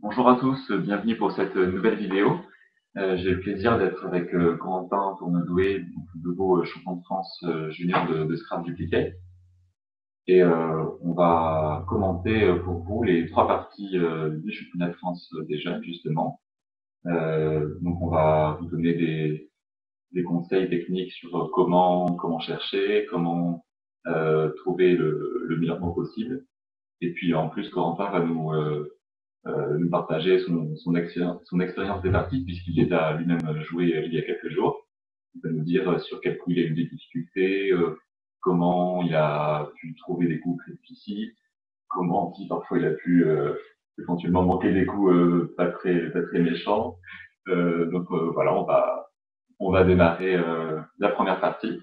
Bonjour à tous, bienvenue pour cette nouvelle vidéo. J'ai le plaisir d'être avec Corentin Tournedoué, donc le nouveau champion de France junior de Scrap Duplicate. Et on va commenter pour vous les trois parties du championnat de France des jeunes, justement. Donc on va vous donner des conseils techniques sur comment chercher, comment trouver le meilleur temps possible. Et puis en plus, Corentin va nous partager son expérience des parties, puisqu'il les a lui-même joué il y a quelques jours. Il va nous dire sur quel coup il a eu des difficultés, comment il a pu trouver des coups très difficiles, comment si parfois il a pu éventuellement manquer des coups pas très méchants. Voilà, on va démarrer la première partie.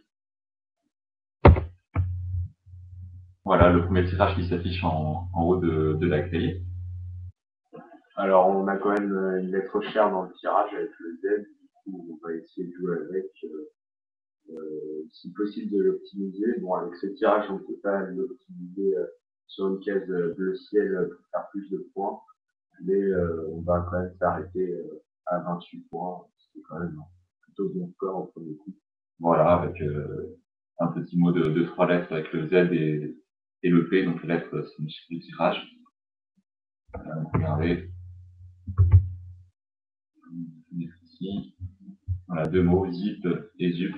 Voilà le premier tirage qui s'affiche en haut de la grille. Alors, on a quand même une lettre chère dans le tirage avec le Z. Du coup, on va essayer de jouer avec, si possible, de l'optimiser. Bon, avec ce tirage, on peut pas l'optimiser sur une case bleu ciel pour faire plus de points. Mais on va quand même s'arrêter à 28 points, ce qui est quand même plutôt bon score au premier coup. Voilà, avec un petit mot de trois lettres avec le Z et le P, donc les lettres signifient le tirage. Regardez. Ici. Voilà, deux mots, zip et zup.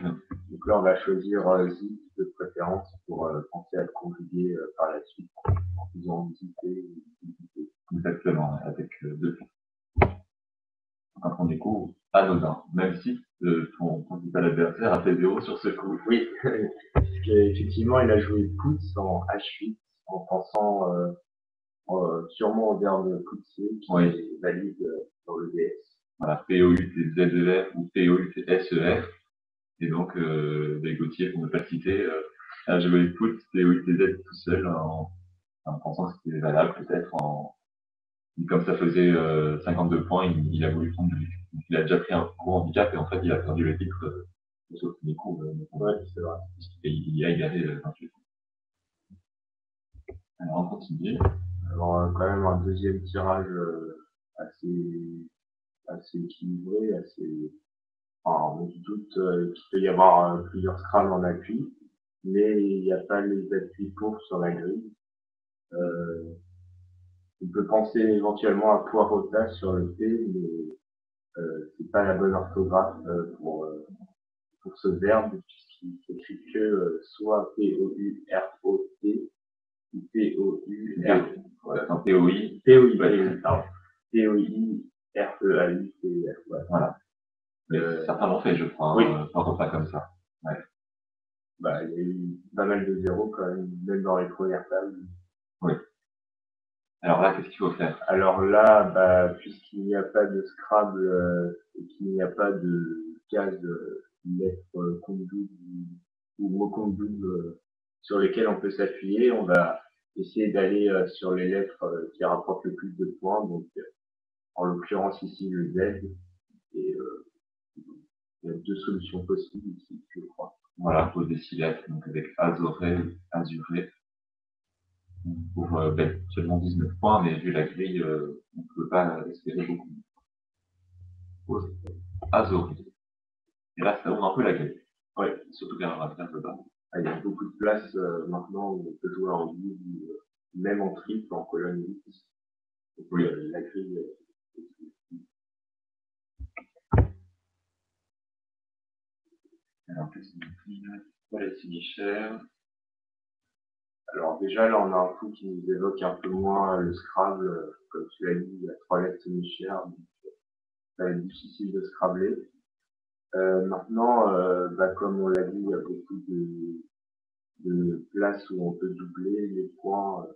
Donc là, on va choisir zip de préférence pour penser à le conjuguer par la suite en faisant zipper ou zipper. Exactement, avec deux P. Un premier coup anodin, même si ton principal adversaire a fait 0 sur ce coup. Oui, parce qu'effectivement, il a joué Pouce en H8 en pensant sûrement au verbe Pouce qui est valide dans le DS. Voilà, P-O-U-T-Z-E-R ou P-O-U-T-S-E-R. Et donc, Gauthier, pour ne pas le citer, a joué Pouce, P-O-U-T-Z tout seul en pensant que c'était valable peut-être. Comme ça faisait 52 points, il a voulu prendre le risque. Donc, il a déjà pris un gros handicap et en fait, il a perdu le titre au premier coup. Ouais, c'est vrai. Il a égaré 28. Alors, on continue. Alors, quand même un deuxième tirage assez équilibré, assez. Enfin, on se doute qu'il peut y avoir plusieurs scrams en appui, mais il n'y a pas les appuis pour sur la grille. On peut penser éventuellement à poireautage sur le P, mais c'est pas la bonne orthographe pour ce verbe, puisqu'il s'écrit que soit P-O-U-R-O-T ou P-O-U-R. Voilà, un POI. P-O-I, pardon. P-O-I-R-E-A-U-T-R. Voilà. Mais certains l'ont fait, je crois, oui. pas comme ça. Ouais. Bah, il y a eu pas mal de zéros quand même dans les premières tables. Oui. Alors là, qu'est-ce qu'il faut faire? Alors là, bah, puisqu'il n'y a pas de Scrabble et qu'il n'y a pas de case lettre compte double ou mot compte double sur lesquels on peut s'appuyer, on va essayer d'aller sur les lettres qui rapportent le plus de points. Donc, en l'occurrence ici le Z. Et il y a deux solutions possibles ici, je crois. Voilà, pour des lettres, donc avec azuré, pour seulement 19 points, mais vu la grille, on ne peut pas espérer beaucoup. Azoré. Et là, ça ouvre un peu la grille. Oui, surtout vers la place de bas. Il y a beaucoup de place maintenant où on peut jouer en double, même en triple, en colonne 8. Oui. La grille. Alors, qu'est-ce qu'on dit? Voilà, c'est cher. Alors déjà, là, on a un coup qui nous évoque un peu moins le Scrabble. Comme tu l'as dit, il y a trois lettres semi-chères, donc ça va être difficile de Scrabbler. Maintenant, bah, comme on l'a dit, il y a beaucoup de places où on peut doubler les points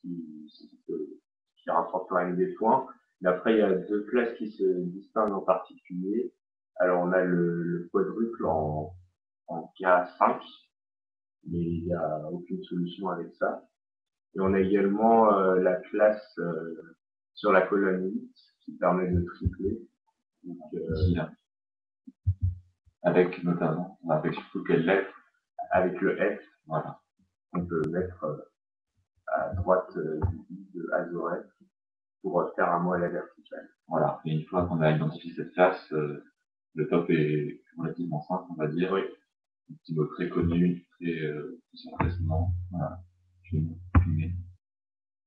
qui rapportent quand même des points. Mais après, il y a deux places qui se distinguent en particulier. Alors, on a le quadruple en K5, mais il n'y a aucune solution avec ça. Et on a également la classe sur la colonne 8 qui permet de tripler. Donc, ici, là. Avec notamment, avec surtout quelle lettre? Avec le F, voilà. On peut mettre à droite de Azorette. pour faire un mot à la verticale. Voilà. Et une fois qu'on a identifié cette classe, le top est relativement simple, on va dire. Oui. Un petit mot très connu, qui sont facilement. Voilà. Puis,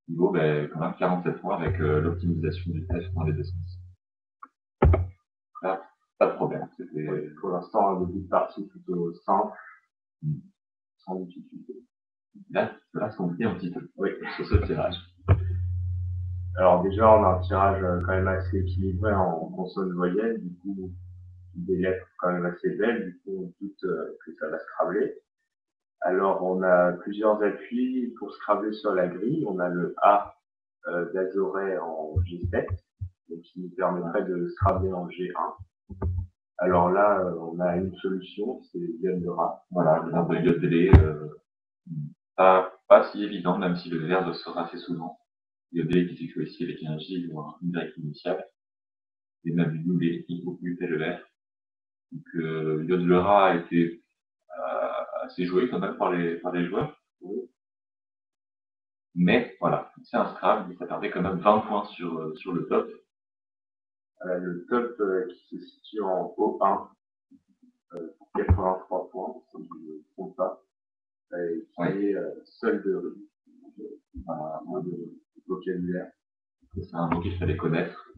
niveau, quand même 47 points avec l'optimisation du test dans les deux sens. Là, pas de problème. C'était pour l'instant un début de partie plutôt simple, sans difficulté. Là, ça va se compliquer un petit peu. Oui. Sur ce tirage. Alors déjà, on a un tirage quand même assez équilibré en consonnes-voyelles, du coup, des lettres quand même assez belles, du coup, on doute que ça va scrabler. Alors, on a plusieurs appuis pour scrabler sur la grille. On a le A d'Azoray en G7, donc qui nous permettrait de scrabler en G1. Alors là, on a une solution, c'est iode de rat. Voilà, le verbe de iodélé, pas si évident, même si le verbe sort assez souvent. Iodélé qui s'écrit ici avec un J ou un Y initial. Et même une oulé, qui coupe le vert. Donc, iode le rat a été assez joué quand même par les joueurs. Mais voilà, c'est un Scrabble, mais ça perdait quand même 20 points sur le top. Le top qui se situe en O1 pour 83 points, si je ne me trompe pas, qui est seul de rue. Voilà, Un mot de vocabulaire. c'est un mot qu'il fallait connaître.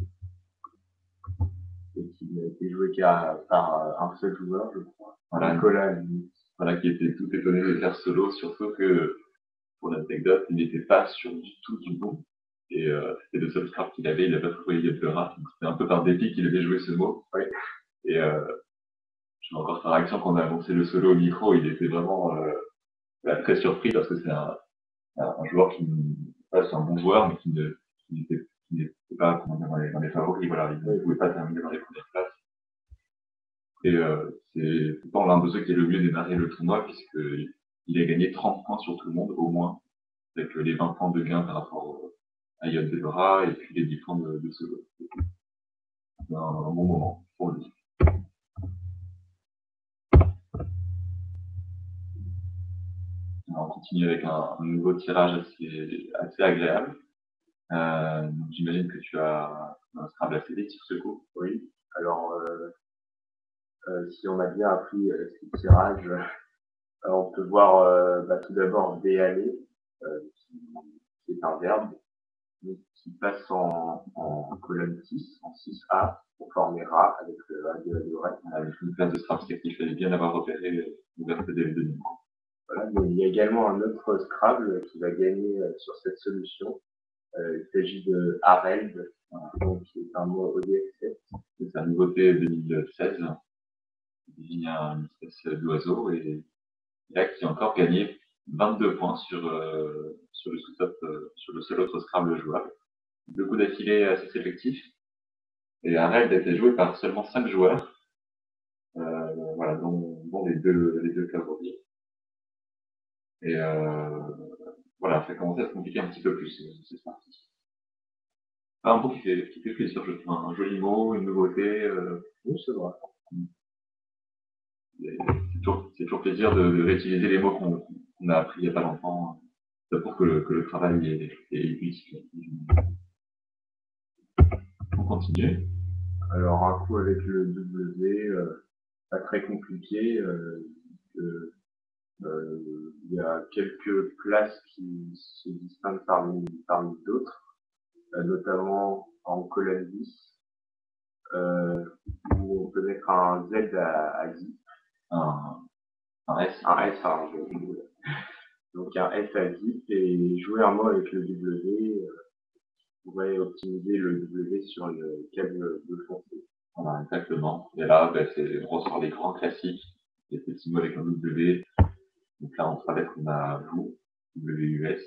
Et qui n'a été joué par un seul joueur, je crois. Voilà, Nicolas, voilà, qui était tout étonné de faire solo, surtout que, pour l'anecdote, il n'était pas sûr du tout du bon. Et c'était le seul Scrabble qu'il avait, il n'a pas trouvé Yop le rat. Donc c'était un peu par dépit qu'il avait joué ce mot. Ouais. Et je vois encore sa réaction quand on a annoncé le solo au micro, il était vraiment très surpris parce que c'est un joueur qui c'est un bon joueur, mais qui n'était pas comment dire, dans les favoris. Voilà, il ne pouvait pas terminer dans les premières places. Et c'est pourtant l'un de ceux qui a le mieux démarré le tournoi, puisqu'il a gagné 30 points sur tout le monde, au moins, avec les 20 points de gain par rapport à Yod Delora et puis les 10 points de solo. C'est un bon moment pour lui. Alors, on continue avec un nouveau tirage assez agréable. Donc j'imagine que tu as un Scrabble assez vite sur ce coup. Oui. Alors, si on a bien appris ce tirage, on peut voir tout d'abord déhaler, qui est un verbe, qui passe en colonne 6, en 6A, pour former rat avec le A de l'oreille. Avec une place de Scrabble, c'est qu'il fallait bien avoir repéré le verbe des deux. Voilà, mais il y a également un autre Scrabble qui va gagner sur cette solution. Il s'agit de Hareld, donc qui est un mot ODF7. C'est un nouveauté 2016. Il désigne une espèce d'oiseau et là qui a encore gagné 22 points sur le sous-top, sur le seul autre Scrabble jouable. Deux coups d'affilée assez sélectifs. Et Harald a été joué par seulement 5 joueurs, voilà, dont les deux favoris. Et voilà, ça commence à se compliquer un petit peu plus, c'est parti. Un mot qui fait plaisir, je trouve, un joli mot, une nouveauté. Oui, c'est vrai. C'est toujours plaisir de réutiliser les mots qu'on a appris il n'y a pas longtemps, pour que le travail est utile. On continue. Alors, un coup avec le W, pas très compliqué. Il y a quelques places qui se distinguent parmi d'autres, notamment en colonne 10, où on peut mettre un Z à Zi. Un S. Un S, donc un S à Zi, et jouer un mot avec le W pourrait optimiser le W sur le câble de foncé. Voilà, exactement. Et là, on ressort les grands classiques, les petits mots avec un W. Donc là, en 3 lettres, on a vous, WUS.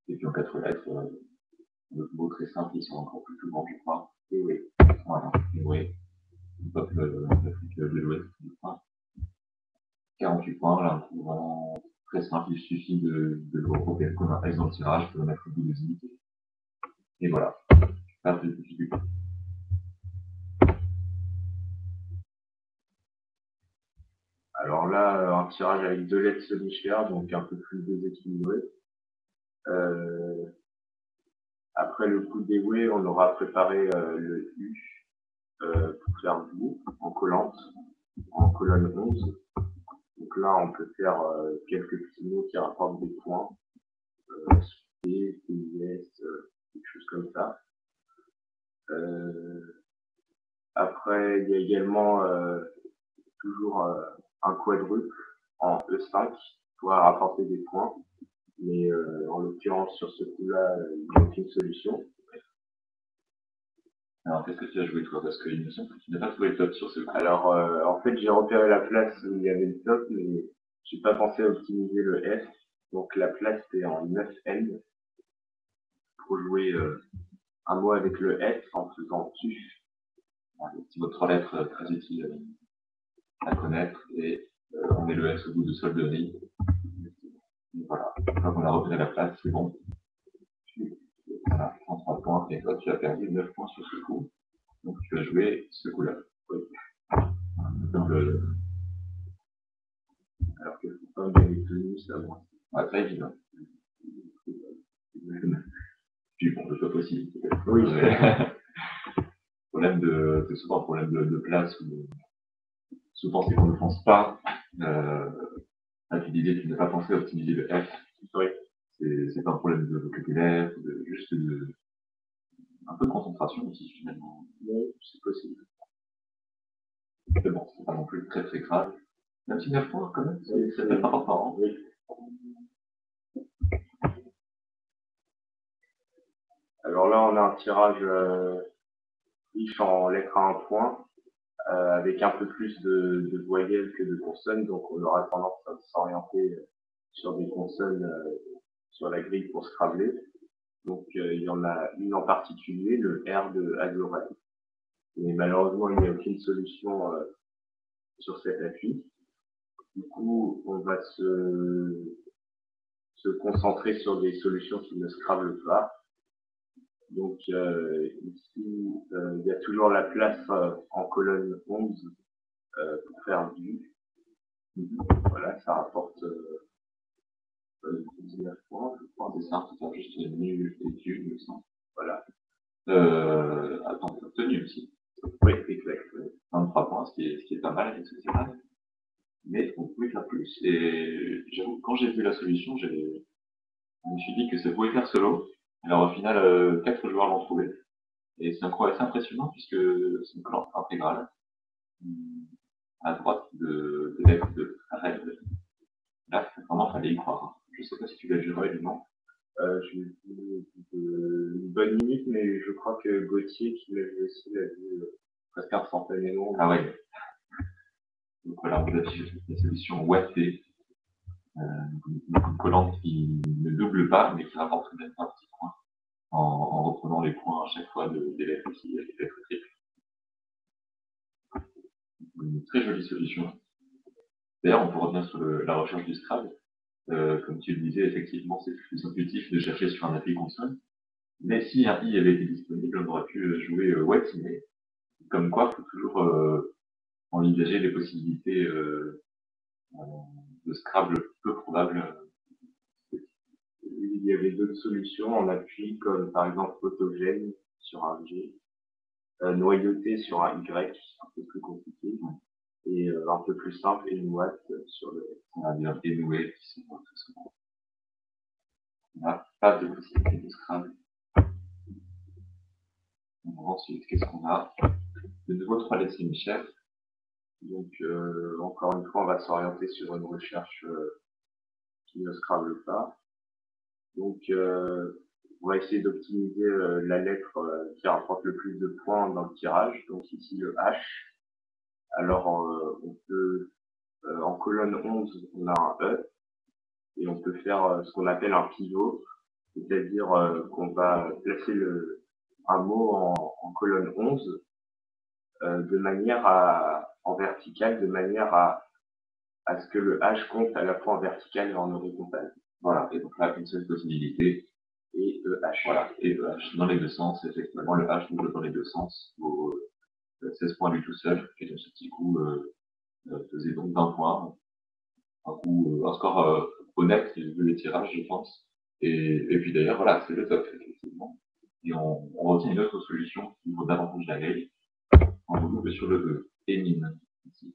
Et puis en 4 lettres, d'autres mots très simples, ils sont encore plus souvent, je crois. Et oui. Voilà, et oui. Le peuple d'Afrique de l'Ouest, je crois. 48 points, là, un courant très simple, il suffit de le repérer comme un S dans le tirage pour le mettre au bout des unités. Et voilà, pas de difficulté. Alors là, un tirage avec 2 lettres semi-chères, donc un peu plus déséquilibré. Après le coup dévoué, on aura préparé le U pour faire bout en collante, en colonne 11. Donc là, on peut faire quelques petits mots qui rapportent des points, P, PIS, quelque chose comme ça. Après, il y a également toujours un quadruple en E5 pour rapporter des points. Mais en l'occurrence, sur ce coup-là, il n'y a aucune solution. Alors, qu'est-ce que tu as joué, toi? Parce qu'il me semble que tu n'as pas trouvé le top sur ce coup. Alors, en fait, j'ai repéré la place où il y avait le top, mais j'ai pas pensé à optimiser le F. Donc, la place est en 9N pour jouer un mot avec le F en faisant TUF. Un petit mot de 3 lettres très utile à connaître. Et on met le S au bout de solderie. Voilà. Une fois qu'on a repéré la place, c'est bon. Voilà, 33 points. Et toi, tu as perdu 9 points sur ce coup. Donc, tu as joué ce coup-là. Oui. Donc, Alors que faut pas bien les tenues, ça va. ouais, très évident. Puis bon, le top aussi. Oui. Problème c'est souvent un problème de place où souvent c'est qu'on ne pense pas à utiliser, tu n'as pas pensé à optimiser le F. Oui. C'est pas un problème de vocabulaire, juste un peu de concentration aussi finalement. Oui, c'est possible. Mais bon, c'est pas non plus très très grave. Même si 9 points quand même, c'est peut-être important. Oui. Alors là, on a un tirage riche en lettres à un point, avec un peu plus de voyelles que de consonnes, donc on aura tendance à s'orienter sur des consonnes sur la grille pour Scrabble. Donc il y en a une en particulier, le R de Agorel. Mais malheureusement, il n'y a aucune solution sur cet appui. Du coup, on va se concentrer sur des solutions qui ne Scrabble pas. Donc ici, il y a toujours la place en colonne 11 pour faire du. Voilà, ça rapporte 19 points, je crois. C'est ça, c'est juste nul et tu, il me semble. Voilà. Attends, t'as obtenu aussi. Oui, exact. 23 points, ce qui est pas mal, etc. Mais on pouvait faire plus. Et j'avoue, quand j'ai vu la solution, je me suis dit que ça pouvait faire solo. Alors au final, 4 joueurs l'ont trouvé. Et c'est un coup assez impressionnant puisque c'est une colonne intégrale à droite de lettres de Arrête. Là, vraiment, fallait y croire. Je sais pas si tu l'as juré du nom. J'ai vu une bonne minute, mais je crois que Gauthier, qui l'a vu aussi, l'a vu presque instantanément. Ah ouais. Donc voilà, on vous affiche la solution ouatée. Une collante qui ne double pas, mais qui rapporte même un petit point en reprenant les points à chaque fois des lettres qui des lettres triples. Une très jolie solution. D'ailleurs, on peut revenir sur la recherche du Scrabble. Comme tu le disais, effectivement, c'est plus intuitif de chercher sur un appli console. Mais si un i avait été disponible, on aurait pu jouer What, mais comme quoi, il faut toujours envisager les possibilités de Scrabble peu probables. Il y avait d'autres solutions en appui, comme par exemple autogène sur un G, noyauté sur un Y, un peu plus compliqué, et un peu plus simple, énouat sur le S. On a bien dénoué, qui sont tout souvent. On n'a pas de possibilité de Scrabble. Ensuite, qu'est-ce qu'on a? De nouveau 3 lettres Michel. Donc, encore une fois, on va s'orienter sur une recherche qui ne Scrabble pas. Donc, on va essayer d'optimiser la lettre qui rapporte le plus de points dans le tirage. Donc ici, le H. Alors, on peut, en colonne 11, on a un E. Et on peut faire ce qu'on appelle un pivot. C'est-à-dire qu'on va placer un mot en colonne 11 de manière en verticale, de manière à ce que le H compte à la fois en verticale et en horizontale. Voilà, et donc là, une seule possibilité. Et EH. Voilà, et EH dans les deux sens, effectivement, le H double dans les deux sens, vaut 16 points lui tout seul, et donc ce petit coup faisait donc 20 points. Un score honnête, vu les tirages, je pense. Et puis d'ailleurs, voilà, c'est le top, effectivement. et on retient une autre solution qui vaut davantage la grille. On double sur le E, émine. Ici.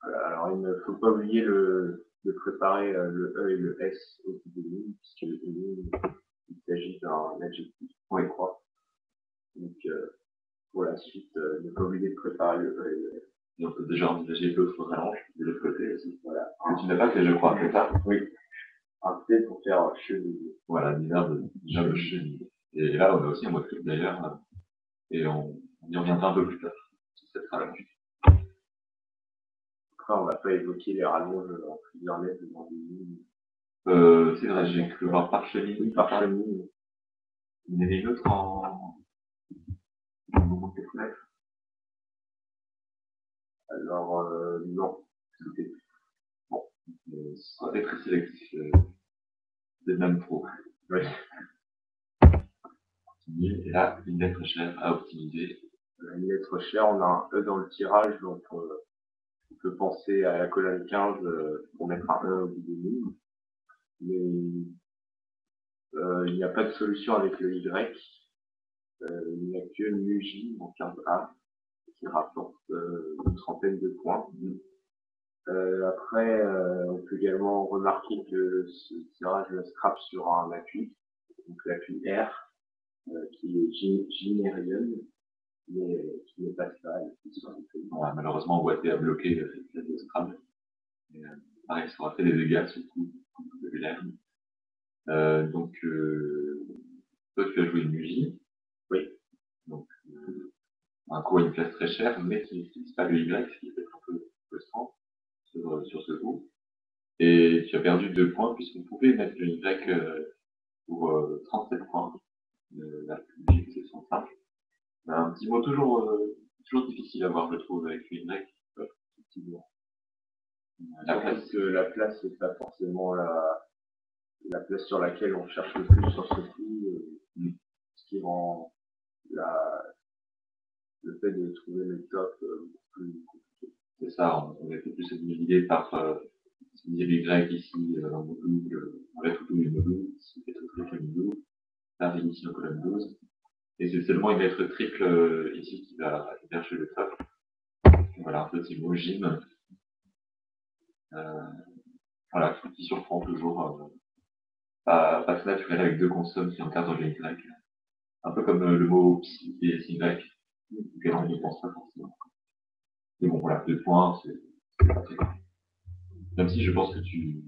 Voilà, alors il ne faut pas oublier de préparer le E et le S au bout de l'une, puisque émine, il s'agit d'un adjectif, point et croix. Donc pour la suite, ne pas oublier de préparer le E et le S. Et on peut déjà envisager d'autres rallonges de l'autre côté aussi. Voilà. Que tu n'as pas fait, je crois, c'est ça? Oui. Un T pour faire cheville. Voilà, des verbes de cheville. Et là, on a aussi un mot triple d'ailleurs, et on y reviendra un peu plus tard sur cette rallonge. Après, on va pas évoquer les rallonges en plusieurs lettres dans des lignes. C'est vrai, j'ai cru voir parchemin. Oui, parchemin. Il y en avait une autre en moment de lettres. Alors, non. Bon, ça va être très sélectif. C'est même trop. Oui. Et là, une lettre chère à optimiser. Une lettre chère, on a un E dans le tirage, donc on peut penser à la colonne 15 pour mettre un E au bout des lignes. Mais il n'y a pas de solution avec le Y. Il n'y a que MUJ en 15A qui rapporte une trentaine de points. Après, on peut également remarquer que ce tirage scrape sur un appui, donc l'appui R, qui est Ginerion, mais qui ne passe pas. Voilà, malheureusement, Watt a bloqué le Scrabble. Pareil, ça aura fait des dégâts sur le coup de l'air. Donc, toi, tu as joué une MUJ. Oui. Donc, un coup à une classe très chère, mais qui n'utilise pas le Y, ce qui est peut-être un peu frustrant sur ce coup. Et tu as perdu 2 points, puisqu'on pouvait mettre le Y pour 37 points. La MUJ, c'est 105. Un petit mot toujours difficile à voir, je trouve, avec le Y. Effectivement. La place n'est pas forcément la place sur laquelle on cherche le plus sur ce coup, ce qui rend le fait de trouver le top plus compliqué. C'est ça, on a été plus guidé par utiliser le Y ici en module, avec tout le module, ici c'est triple module, là ici en colonne 12, et c'est seulement une lettre triple ici qui va chercher le top. Voilà un petit mot gym. Voilà, qui surprend toujours. Pas naturel avec 2 consonnes qui encadrent le Y. Un peu comme le mot psy et SY, auquel on ne pense pas forcément. Mais bon, voilà, 2 points, c'est pas très grave. Même si je pense que tu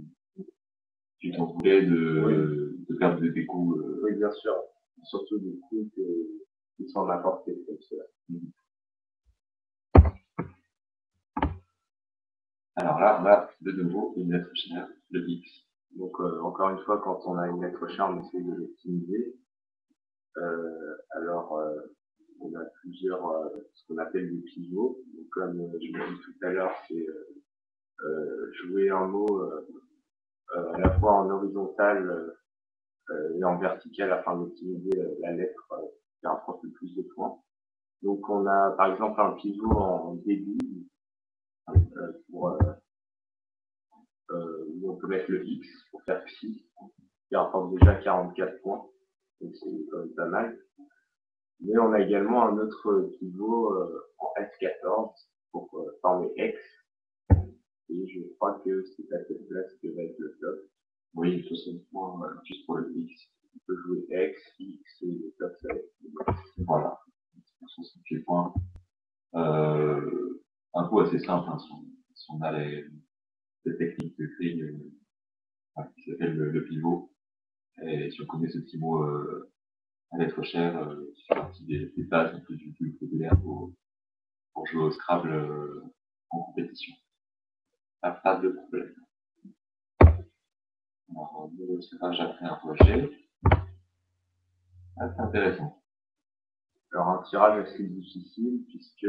t'en voulais de perdre des coups. Oui, bien sûr. Surtout des coups qui sont apportés comme cela. Alors là, on a de nouveau une lettre chère, le X. Donc, encore une fois, quand on a une lettre chère, on essaie de l'optimiser. Alors, on a plusieurs, ce qu'on appelle des pivots. Donc, comme je l'ai dit tout à l'heure, c'est jouer un mot à la fois en horizontal et en vertical afin d'optimiser la lettre qui rapporte le plus de points. Donc, on a par exemple un pivot en début où on peut mettre le X pour faire psi, qui rapporte déjà 44 points. Donc, c'est quand même pas mal. Mais on a également un autre pivot en S14 pour former X. Et je crois que c'est à cette place que va être le top. Oui, 60 points juste pour le X. On peut jouer X, X et le top, ça va être le X. Voilà, 68 points. Un coup assez simple, hein, si on a les techniques de grille qui s'appelle le pivot. Et si on connaît ce petit mot à lettre chère, c'est partie des bases un peu du vocabulaire pour jouer au Scrabble en compétition. Pas de problème. Alors, le tirage après un rejet. Ah, c'est intéressant. Alors, un tirage assez difficile, puisque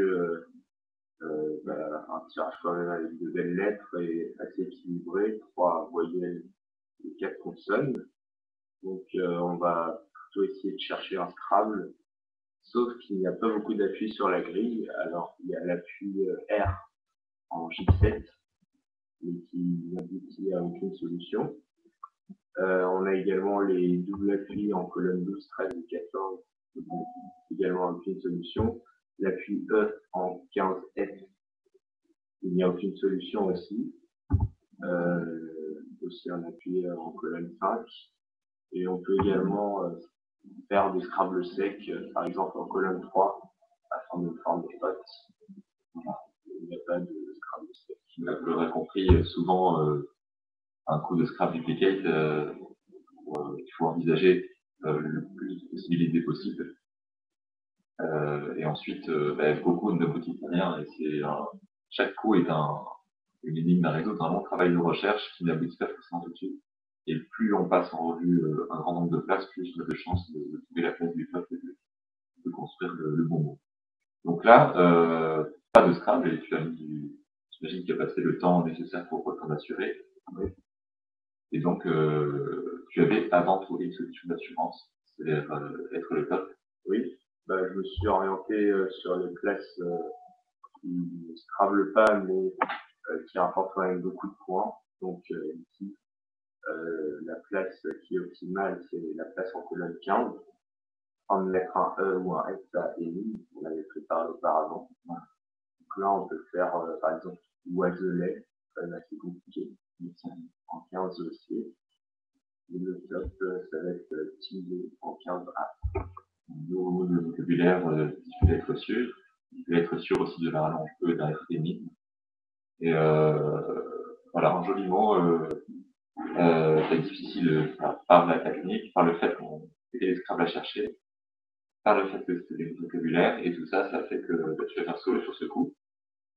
un tirage quand même avec de belles lettres et assez équilibré, 3 voyelles et 4 consonnes. Donc, on va plutôt essayer de chercher un Scrabble, sauf qu'il n'y a pas beaucoup d'appui sur la grille. Alors, il y a l'appui R en J7, mais qui n'aboutit à aucune solution. On a également les doubles appuis en colonne 12, 13 et 14, également aucune solution. L'appui E en 15F, il n'y a aucune solution aussi. Aussi un appui en colonne 5. Et on peut également faire des Scrabble secs, par exemple en colonne 3, afin de former des potes. Il n'y a pas de Scrabble sec. Vous l'aurez compris, souvent, un coup de Scrabble duplicate, il faut envisager le plus de possibilités possibles. Et ensuite, beaucoup ne motivent rien. Et chaque coup est une énigme à résoudre, un long travail de recherche qui n'aboutit pas forcément tout de suite. Et plus on passe en revue un grand nombre de places, plus on a de chances de trouver la place du peuple et de construire le bon mot. Donc là, pas de Scrabble, et j'imagine qu'il a passé le temps nécessaire pour t'en assurer. Oui. Et donc, tu avais avant tout une solution d'assurance, c'est-à-dire être le top. Oui, je me suis orienté sur les places qui ne Scrabble pas, mais qui rapportent quand même beaucoup de points. Donc ici, la place qui est optimale, c'est la place en colonne 15. En mettre un E ou un S à énigme, on l'avait préparé auparavant. Donc là, on peut faire, par exemple, oiselet, quand même assez compliqué, en 15 aussi. Et le top, ça va être tilde en 15A. Nouveau mot de vocabulaire, il faut être sûr. Il faut être sûr aussi de la rallonge E et de la F énigme. Et voilà, un joli mot, c'est difficile par la technique, par le fait qu'on ait des Scrabble à chercher, par le fait que c'était des vocabulaires, et tout ça, ça fait que tu vas faire solo sur ce coup.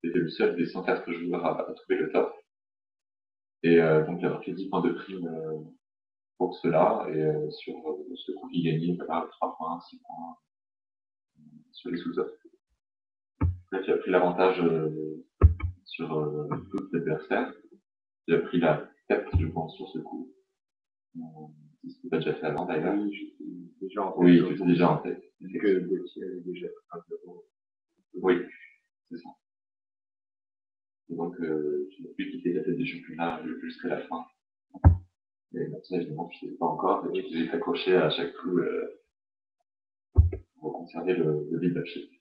C'était le seul des 104 joueurs à trouver le top. Et donc, il y a fait 10 points de prime pour cela, et sur ce coup qui gagnait, 3 points, 6 points sur les sous-tops. Là, tu as pris l'avantage sur d'autres adversaires. Tu as pris la tête, je pense, sur ce coup. Si ce n'était pas déjà fait avant, d'ailleurs. Oui, j'étais déjà en tête. Oui, tu étais déjà en tête. Que Gauthier avait déjà fait un peu. Oui, c'est ça. Et donc, je n'ai plus quitté la tête des championnats jusqu'à la fin. Et bon, ça, évidemment, je ne sais pas encore. Et j'ai accroché à chaque coup pour conserver le leadership.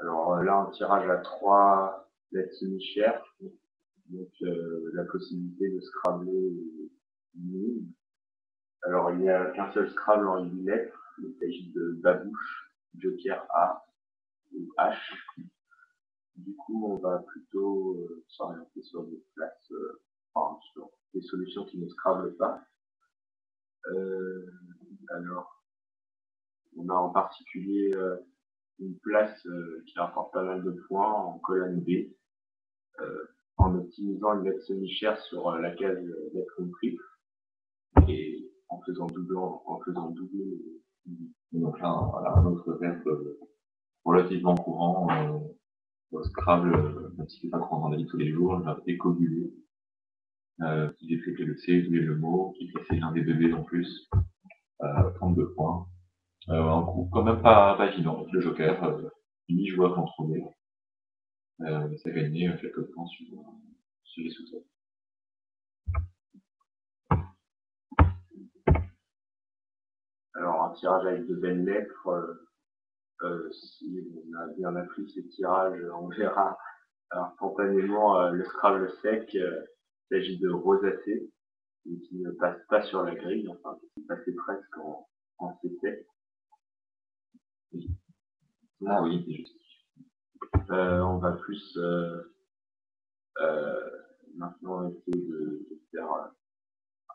Alors là, un tirage à 3 lettres semi-chères. Donc, la possibilité de Scrabbler est. Alors, il n'y a qu'un seul Scrabble en 8 lettres. Il s'agit de Babouche, Joker A ou H. Du coup, on va plutôt s'orienter sur des places, sur des solutions qui ne Scrabble pas. Alors, on a en particulier une place qui rapporte pas mal de points en colonne B, en optimisant une lettre semi-chère sur la case lettre triple et en faisant doubler. Donc là, voilà, un autre verbe relativement courant au Scrabble, même si c'est pas courant dans la vie de tous les jours, le verbe écobuler, qui détriplait le C, doublait le mot, qui cassait l'un des deux B en plus, 32 points. Un coup quand même pas évident, le Joker, 8 joueurs l'ont trouvé. Ça gagnait quelques points sur les sous-tops. Alors, un tirage avec de belles lettres, si on a bien appris ces tirages, on verra instantanément le Scrabble sec. Il s'agit de rosacée, qui ne passe pas sur la grille, enfin, qui passait presque en C7. Ah oui, c'est juste. On va plus maintenant essayer de faire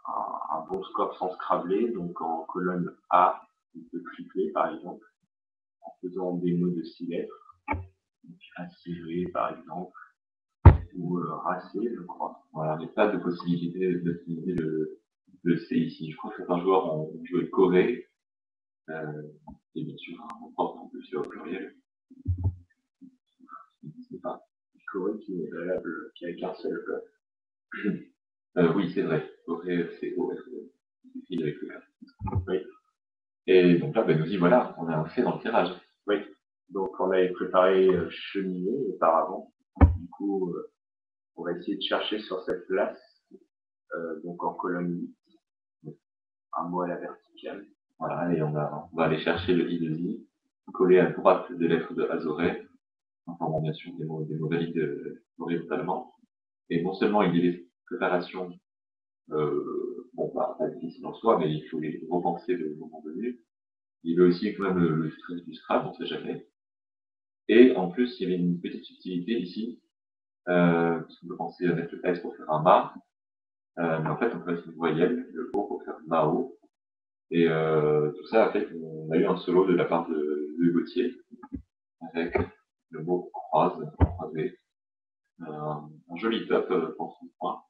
un bon score sans Scrabbler, donc en colonne A, on peut tripler par exemple, en faisant des mots de 6 lettres, donc acéré par exemple, ou racé, je crois. Voilà, mais pas de possibilité d'utiliser le C ici. Je crois que certains joueurs ont joué Corée, et bien sûr, on porte en plus au pluriel. C'est pas Corée qui est valable, qui a qu'un seul peuple. Oui, c'est vrai. Corée, c'est O, écrit avec le R. Oui. Et donc là, nous y voilà, on a un fait dans le tirage. Oui. Donc on avait préparé cheminée auparavant. Du coup, on va essayer de chercher sur cette place donc en colonne 8, un mot à la verticale. Voilà, et on va aller chercher le i de i, coller à droite des lettres de Azoré, en formant bien sûr des mots valides horizontalement. Et non seulement il y a des préparations, pas difficiles en soi, mais il faut les repenser le moment venu. Il y a aussi quand même le stress du Scrabble, on ne sait jamais. Et en plus, il y avait une petite subtilité ici, parce qu'on peut penser à mettre le S pour faire un ma, mais en fait, on peut mettre une voyelle, le O pour faire Mao. Et tout ça a fait qu'on a eu un solo de la part de Gauthier, avec le mot croisé, un joli top pour son point.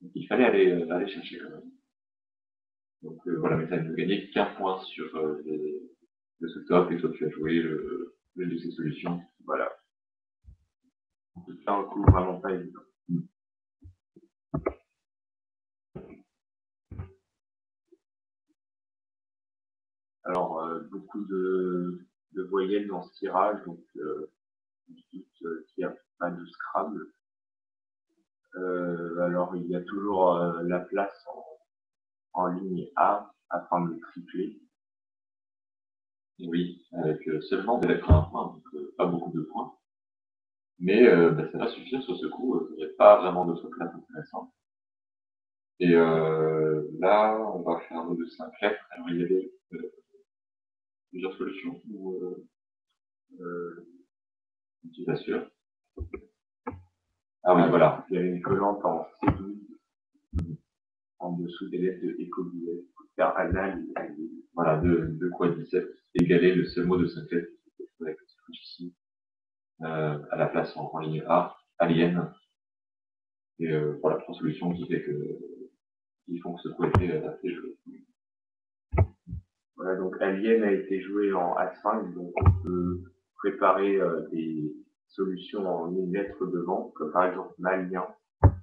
Donc il fallait aller chercher quand même. Donc voilà, mais ça ne gagnait qu'un point sur de ce top, et toi tu as joué le de ces solutions. Voilà. C'est un coup vraiment pas évident. Alors, beaucoup de voyelles dans ce tirage, donc je doute qu'il n'y a pas de Scrabble. Alors, il y a toujours la place en ligne A afin de tripler. Et oui, avec seulement des lettres à un point, donc pas beaucoup de points. Mais ça va suffire sur ce coup, il n'y a pas vraiment d'autres classes intéressantes. Et là, on va faire un mot de 5 lettres. Alors il y avait plusieurs solutions, ou je ne suis pas sûr. Ah oui, voilà. Il y avait une collante en C12 en dessous des lettres de écobulet pour faire anal et allié. Voilà, de quoi 17 égaler le seul mot de 5 lettres avec ici, à la place en ligne A, alien. Et voilà, 3 solutions qui font que ce coup était assez joli. Voilà, donc Alien a été joué en A5, donc on peut préparer des solutions en une lettre devant, comme par exemple malien,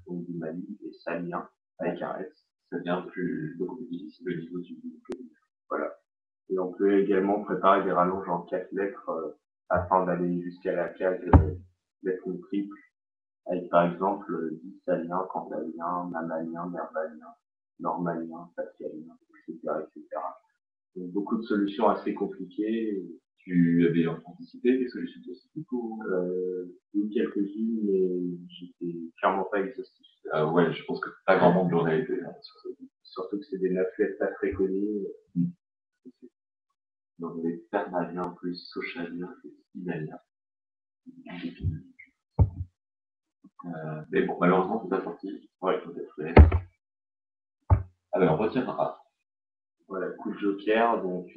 donc du Mali, et salien, avec un S. Ça devient beaucoup plus difficile au niveau du. Voilà. Et on peut également préparer des rallonges en 4 lettres afin d'aller jusqu'à la case lettre triple, avec par exemple salien, cantalien, mamalien, mervalien, normalien, fascialien, etc., etc. Donc, beaucoup de solutions assez compliquées. Tu avais anticipé des solutions spécifiques ou Oui, quelques-unes, mais j'étais clairement pas exhaustif. ouais, je pense que pas grand monde l'aurait été. Hein, surtout que c'est des naflettes pas très connues. Donc les permaliens plus socialiens et inaliens. Mais bon, malheureusement, c'est pas sorti. Ouais, peut-être. Alors, on retiendra. Voilà, coup de joker, donc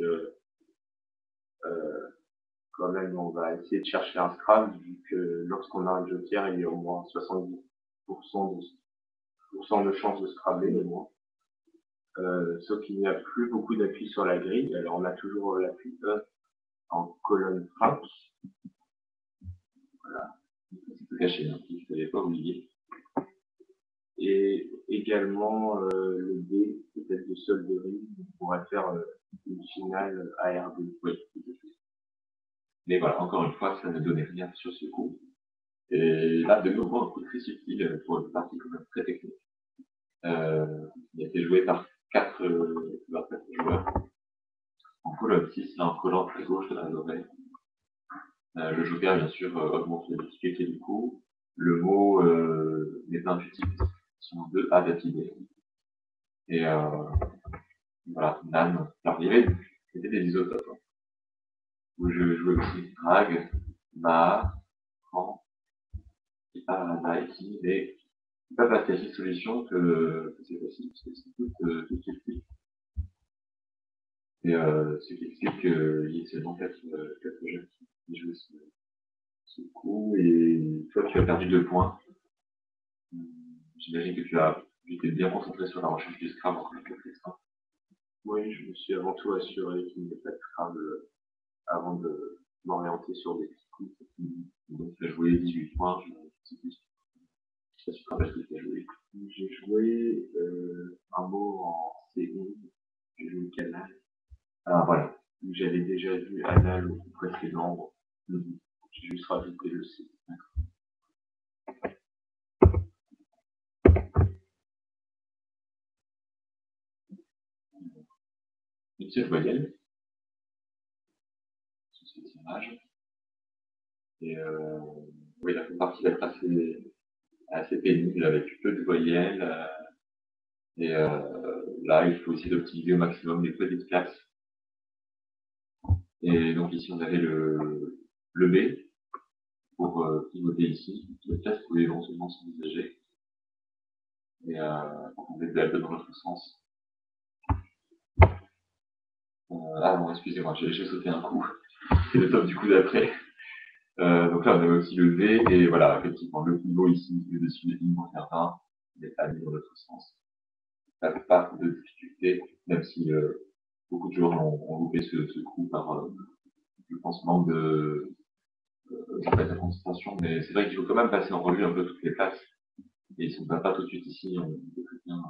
quand même, on va essayer de chercher un Scrabble, vu que lorsqu'on a un joker, il y a au moins 70% de chances de Scrabbler, au moins. Sauf qu'il n'y a plus beaucoup d'appui sur la grille, alors on a toujours l'appui E en colonne 5. Voilà. C'est tout caché, hein, il ne fallait pas oublier. Et également le D, peut-être de solderie, on pourrait faire une finale ARD. Oui, mais voilà, encore une fois, ça ne donnait rien sur ce coup. Et là, de nouveau, un coup très subtil pour une partie quand même très technique. Il a été joué par 4 joueurs. En colonne 6, là, en colonne à gauche de la l'oreille. Le joker, bien sûr, augmente la difficulté du coup. Le mot n'est pas intuitif, sont deux A d'affilée. Et voilà, Nan. Alors, il y avait c'était des isotopes, hein, où je jouais aussi Drag, Ma, Ran, et pas ici, mais c'est pas parce qu'il y a 6 solutions que c'est facile, parce que c'est tout explique. Et ce qui explique qu'il y ait seulement 4 jeunes qui jouent ce coup, et toi, tu as perdu 2 points. J'imagine que tu as été bien concentré sur la recherche du Scrabble en quelque sorte. Oui, je me suis avant tout assuré qu'il n'y ait pas de Scrabble avant de m'orienter sur des petits coups. Donc tu as joué 18 points, je ne sais plus si tu te rappelles ce que tu as joué. J'ai joué un mot en C11, j'ai joué canal. Ah voilà. J'avais déjà vu anal au précédent, j'ai juste rajouté le C. une seule voyelle sur cette image. Et oui, la fait partie d'être assez pénible avec peu de voyelles. Et là, il faut essayer d'optimiser au maximum les petites classes. Et donc ici, on avait le B pour pivoter ici. Les classes pouvaient éventuellement s'envisager. Et on faisait un peu dans l'autre sens. Ah non, excusez-moi, j'ai sauté un coup. C'est le top du coup d'après. Donc là, on avait aussi le V, et voilà, effectivement, le pivot ici, le dessus des lignes pour faire 20, mais pas mis dans l'autre sens. Ça fait pas de difficulté, même si beaucoup de joueurs ont loupé ce coup par, je pense, manque de concentration, mais c'est vrai qu'il faut quand même passer en revue un peu toutes les places. Et si on ne va pas tout de suite ici, on peut très bien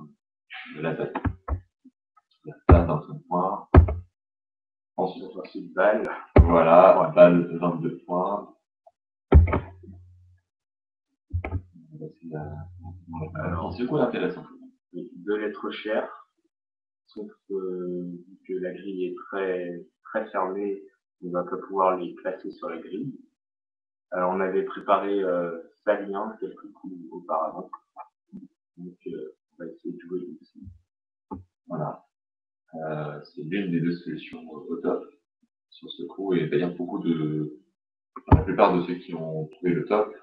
la date. La date dans son point. Ensuite, balle. Voilà, balle de 22 points. Alors, c'est quoi l'intéressant? Deux lettres chères, sauf que la grille est très fermée, on ne va pas pouvoir les classer sur la grille. On avait préparé Salien quelques coups auparavant, donc on va essayer de jouer ici. Voilà, c'est l'une des deux solutions au top sur ce coup, et d'ailleurs la plupart de ceux qui ont trouvé le top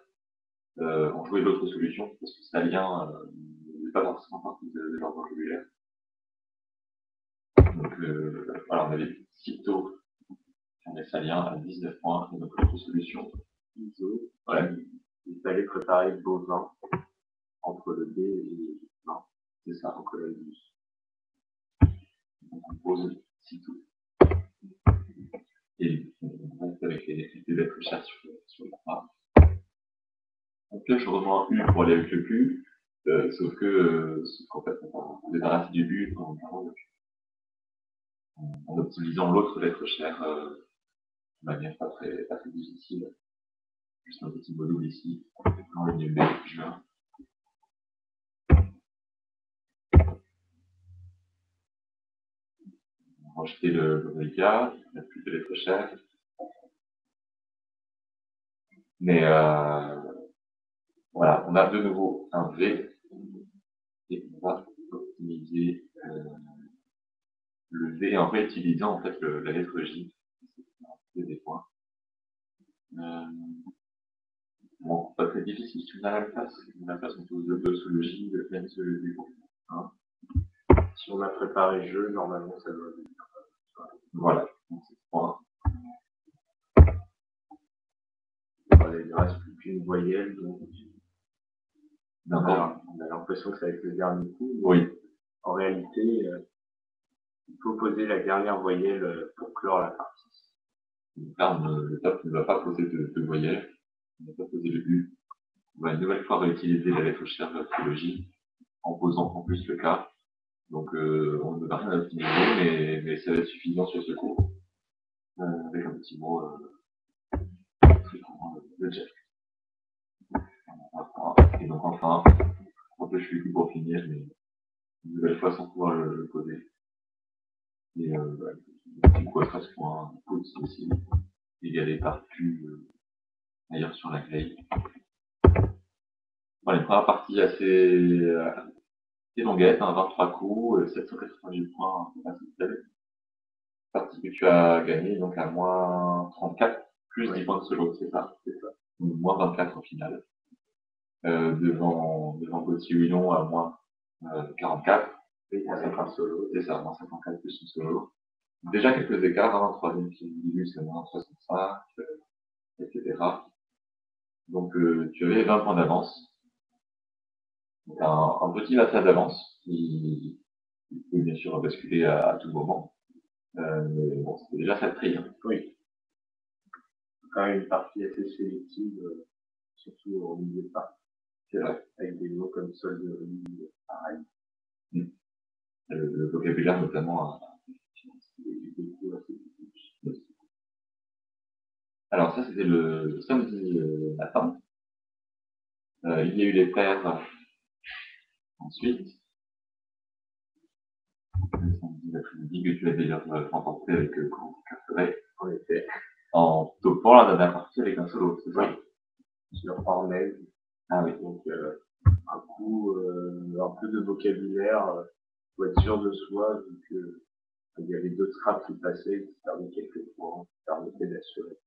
ont joué l'autre solution, parce que Salien n'est pas forcément partie de leur vocabulaire. Donc voilà, on avait Cito, on est Salien à 19 points, et donc l'autre solution, ISO, voilà, il fallait préparer Bovin entre le D et le non, c'est ça, entre le D. Donc on pose Cito. Et on reste avec les lettres chères sur le A. On pioche heureusement U pour aller avec le Q, sauf qu'en fait, on débarrasse du U en optimisant l'autre lettre chère de manière pas très difficile. Juste un petit module ici, en ligne B, juin. On va rejeter le reliquat, il n'y a plus de lettres chères. Mais voilà, on a de nouveau un V, et on va optimiser le V en réutilisant en fait la lettre J. Des points. Bon, pas très difficile si on a la place. On a la place, on pose le 2 sous le J, le N sous le D. Hein. Si on a préparé jeu, normalement ça doit être. Voilà, donc c'est 3. Voilà, il ne reste plus qu'une voyelle, donc on a l'impression que ça va être le dernier coup. Oui. En réalité, il faut poser la dernière voyelle pour clore la partie. Donc là, le top ne va pas poser de voyelle, on ne va pas poser le U. On va une nouvelle fois réutiliser la lettre chère de la trilogie en posant en plus le K. Donc on ne va rien optimiser, mais ça va être suffisant sur ce cours. Avec un petit mot très courant, le Jack. Et donc enfin, un peu je suis pour finir, mais une nouvelle fois sans pouvoir le poser. Et du coup à 13 points, pause aussi, égalé par Q ailleurs sur la grille. Voilà, une première partie assez longuette, hein, 23 coups, 788 points, c'est partie que tu as gagnée, donc à moins 34, plus 10 points de solo, c'est ça. Donc moins 24 au final. Devant Gauthier Willon à moins 44. Et moins 50 solo. C'est ça, moins 54 plus une solo. Déjà quelques écarts, hein, troisième qui est c'est moins 65, etc. Donc tu avais 20 points d'avance. Donc un petit massage d'avance qui peut bien sûr basculer à tout moment. Mais bon, c'était déjà ça de prix. Hein. Oui. Quand même une partie assez sélective, surtout au milieu de partie. C'est vrai. Avec des mots comme solderie, pareil. Le vocabulaire notamment. Alors ça c'était le samedi matin. Il y a eu les paires ensuite. Le samedi l'après-midi que tu as d'ailleurs rencontré avec Corentin Carteret, En effet, en topant la dernière partie avec un solo, c'est ça? sur Ornez. Ah oui. Donc, un coup, un peu de vocabulaire, pour être sûr de soi, vu que il y avait d'autres scraps qui passaient, qui perdaient quelques points, qui permettaient d'assurer.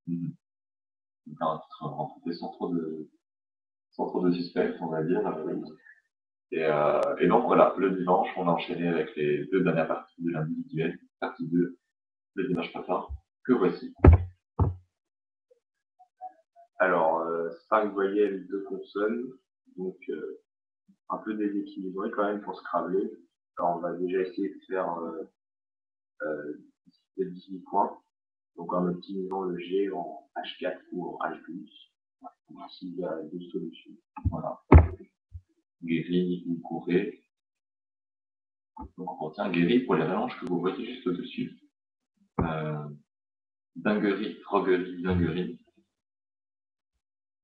Un titre remporté sans trop de suspense, on va dire. Et donc voilà, le dimanche, on a enchaîné avec les deux dernières parties de l'individuel, partie 2, le dimanche matin, que voici. Alors, 5 voyelles, 2 consonnes, donc un peu déséquilibré quand même pour Scrabble. Alors, on va déjà essayer de faire 18 points, donc en optimisant le G en H4 ou en H+. Ici, il y a deux solutions. Voilà. Guéri ou Couré. Donc on retient Guéri pour les rallonges que vous voyez juste au-dessus. Dinguerie, Froguerie, Dinguerie.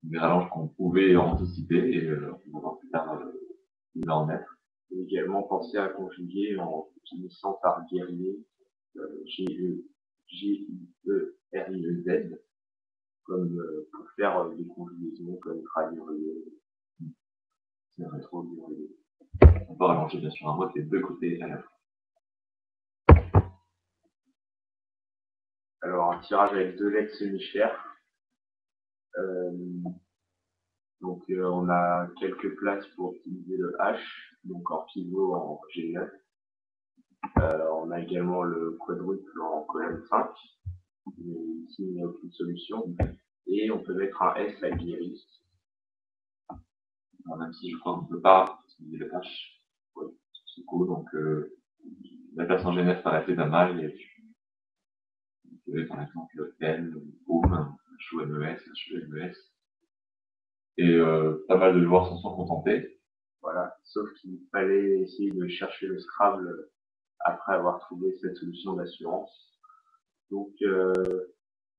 Des rallonges qu'on pouvait anticiper et on va voir plus tard il va en être. Et également penser à conjuguer en finissant par guerrier, G-I-E-R-I-E-Z, comme pour faire des conjugaisons comme traduire, C'est vrai. trop guerrier. On peut rallonger bien sûr un mot des deux côtés à la fois. Alors, un tirage avec 2 lettres semi-chères. Donc, on a quelques places pour optimiser le H, donc en pivot en G9. On a également le quadruple en colonne 5, mais ici il n'y a aucune solution. Et on peut mettre un S à Guéry. Même si je crois qu'on ne peut pas utiliser le H sur ce coup, donc la place en Genève paraissait pas mal, et tu avais par exemple N, OM, HOMES, HEMES, et pas mal de joueurs s'en sont contentés. Voilà, sauf qu'il fallait essayer de chercher le Scrabble après avoir trouvé cette solution d'assurance. Donc,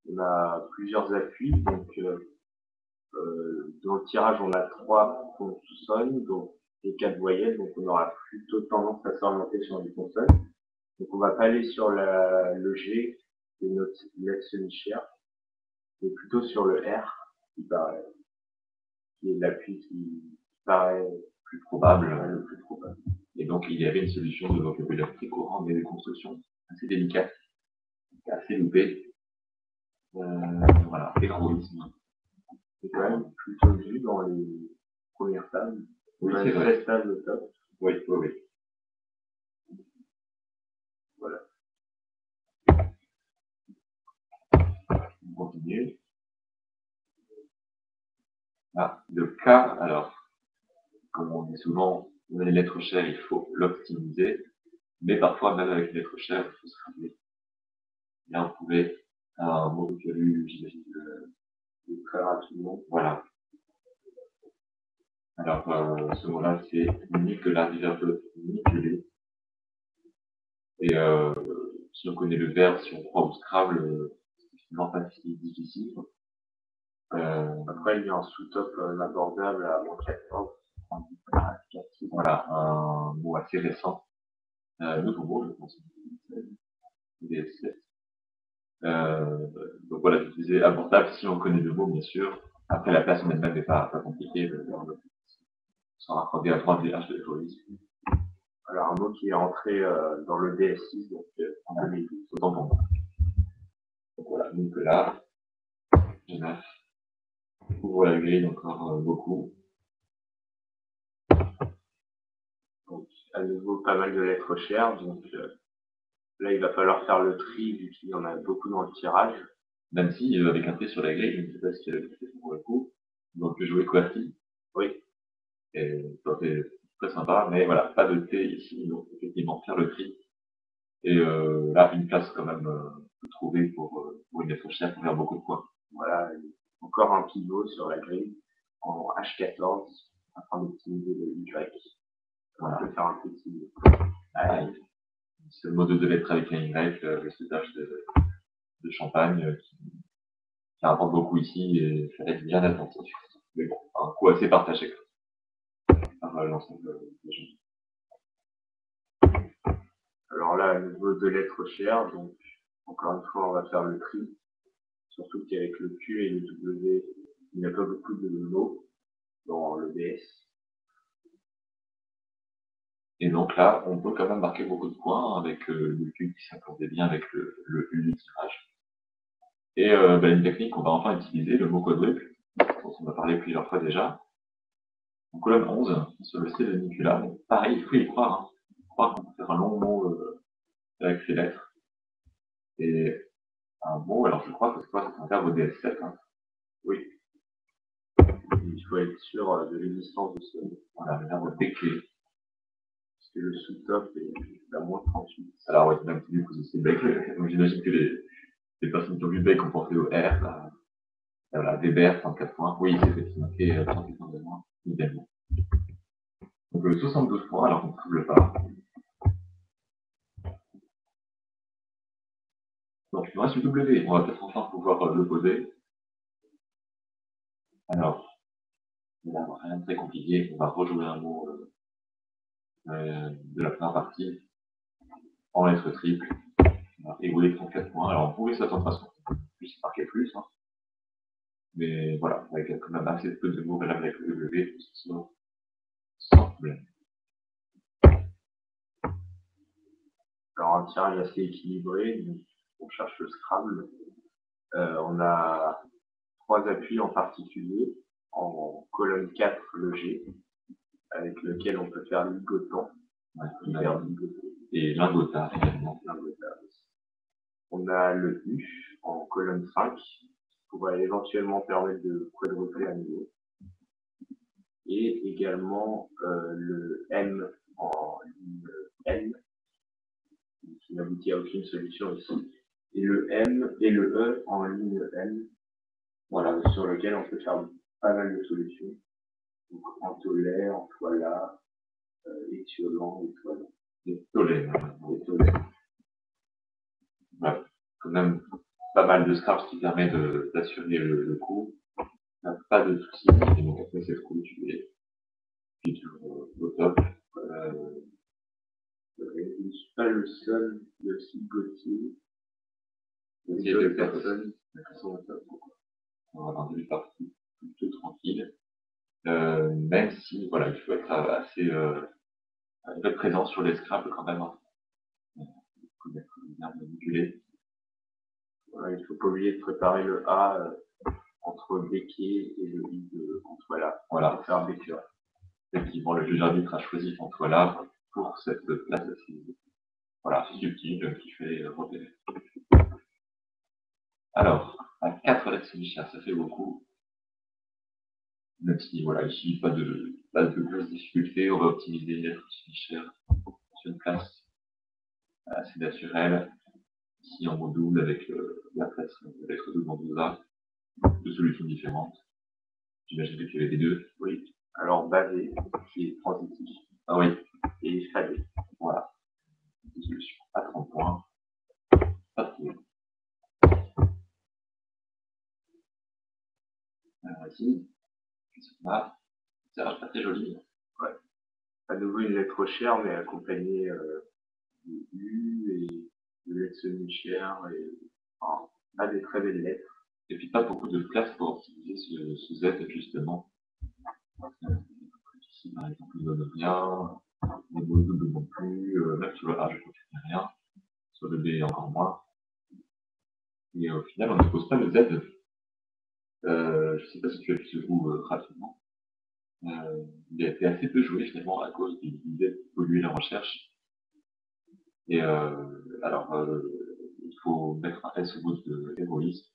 on a plusieurs appuis. Donc, dans le tirage, on a 3 consonnes donc, et 4 voyelles. Donc, on aura plutôt tendance à s'orienter sur les consonnes. Donc, on va pas aller sur le G, qui est notre lettre semi-chère, mais plutôt sur le R, qui est l'appui qui paraît Plus probable. le plus probable. Et donc il y avait une solution de vocabulaire très courant, mais des constructions assez délicates, assez loupées. Voilà, héroïsme. C'est quand même plutôt vu dans les premières tables. Oui, On a c'est vrai. 16 tables au top. Oui, oui, oui. Voilà. On continue. Ah, le K, alors, comme on dit souvent, on a les lettres chères, il faut l'optimiser, mais parfois, même avec les lettres chères, il faut se rappeler. Là, on pouvait, un mot que tu as lu, j'imagine, Très rapidement. voilà. Alors, ce mot-là, c'est Nicolas, du verbe nicoler. Et si on connaît le verbe, si on croit au Scrabble, c'est finalement pas si difficile. Après, il y a un sous-top abordable à moins 14. Voilà, un mot assez récent. Nouveau mot, je pense. DS7. Donc voilà, je disais abordable si on connaît le mot, bien sûr. Après, la place en elle-même n'est pas compliquée. Sans raccorder à 3 DH de l'héroïsme. Alors, un mot qui est entré dans le DS6, donc en 2012. Autant pour moi. Donc voilà, Nicolas, Genève, ouvre la grille encore beaucoup. Donc, à nouveau, pas mal de lettres chères. Donc, là, il va falloir faire le tri, vu qu'il y en a beaucoup dans le tirage. Même si, avec un T sur la grille, je ne sais pas si elle a fait pour le coup, donc jouer QWERTY. Oui. Et ça c'est très sympa, mais voilà, pas de T ici, donc effectivement faire le tri. Et là, une place quand même trouvée pour une lettre chère pour faire beaucoup de points. Voilà, encore un pivot sur la grille en H14 afin d'optimiser le Y. Voilà. On peut faire un petit. C'est le mot de 2 lettres avec un Y, le soudage de champagne qui rapporte beaucoup ici et il fallait être bien attentif. Mais bon, un coup assez partagé par l'ensemble des gens. Alors là, à nouveau deux lettres chères, donc encore une fois, on va faire le tri. Surtout qu'avec le Q et le W, il n'y a pas beaucoup de mots dans le BS. Et donc là, on peut quand même marquer beaucoup de points avec le Q qui s'accordait bien avec le tirage. Et une technique qu'on va enfin utiliser, le mot quadruple, dont on a parlé plusieurs fois déjà. En colonne 11, sur le C de Nicolas, donc pareil, il faut y croire. Hein. Il faut croire qu'on peut faire un long mot avec ces lettres. Et un mot, alors je crois que c'est quoi, c'est un verbe au DS7. Hein. Oui. Il faut être sûr de l'existence de ce mot. Voilà, le verbe becquer. Parce que le sous-top est à moins 38. Alors oui, même si du coup c'est bec, donc j'imagine que les personnes qui ont vu bec ont pensé au R, là. Voilà, Weber, 34 points. Oui, c'est effectivement marqué 34 points de moins, idéalement. Donc 72 points, alors qu'on trouve le pas. Donc il nous reste le W. On va peut-être enfin pouvoir le poser. Alors, là, rien de très compliqué. On va rejouer un mot de la première partie en lettres triples. On va égouler 34 points. Alors on pourrait s'attendre à ce qu'on puisse marquer plus. Hein. Mais voilà, avec quand même assez peu de mots valables avec le W, tout ça sort sans problème. Alors un tirage assez équilibré, donc on cherche le Scrabble. On a 3 appuis en particulier. En colonne 4, le G, avec lequel on peut faire ligotant. Ouais, et lingotant également. On a le U en colonne 5, qui pourrait éventuellement permettre de quadrupler à nouveau. Et également le M en ligne N, qui n'aboutit à aucune solution ici. Et le M et le E en ligne N, voilà, sur lequel on peut faire pas mal de solutions. Donc Antolet, Antoila, Étiolant, Étoilant. Étolé. Voilà. Quand même pas mal de scraps qui permet d'assurer le coup. Pas de soucis, et donc après c'est le coup, tu es toujours au top. Je ne suis pas le seul, il y a aussi Gauthier. Les autres personnes qui sont au top. On va avoir une partie plutôt tranquille. Même si, voilà, il faut être assez un peu présent sur les scraps quand même. Hein. Il faut bien manipuler. Voilà, il ne faut pas oublier de préparer le A entre Becquet et le I de Antoila. Voilà. Pour faire Becquet. Effectivement, le juge arbitre a choisi Antoila pour cette place assez, voilà, subtile qui fait repérer. Alors, à 4 lettres semi-chères, ça fait beaucoup. Même si, voilà, ici, pas de grosse difficulté, on va optimiser les lettres semi-chères sur une place assez naturelle. Ici, en mot double, avec la place de lettre double en 2A, deux solutions différentes. J'imagine que tu avais les deux. Oui. Alors, bavé, qui est transitif. Ah oui. Et fadé. Voilà. Deux solutions à 30 points. Pas trop. Alors ici, qu'est-ce qu'on a? C'est pas très joli. Ouais. À nouveau une lettre chère, mais accompagnée de U et de lettres semi-chères et enfin, pas des très belles lettres. Et puis pas beaucoup de place pour optimiser ce Z justement. Ici par exemple, il ne donne rien, les mots doubles non plus, même sur le A, je ne confirme rien, sur le B encore moins. Et au final, on ne pose pas le Z. Je ne sais pas si tu as vu ce coup rapidement. Il a été assez peu joué finalement à cause du Z qui pollue la recherche. Et alors, il faut mettre un S au bout de héroïsme.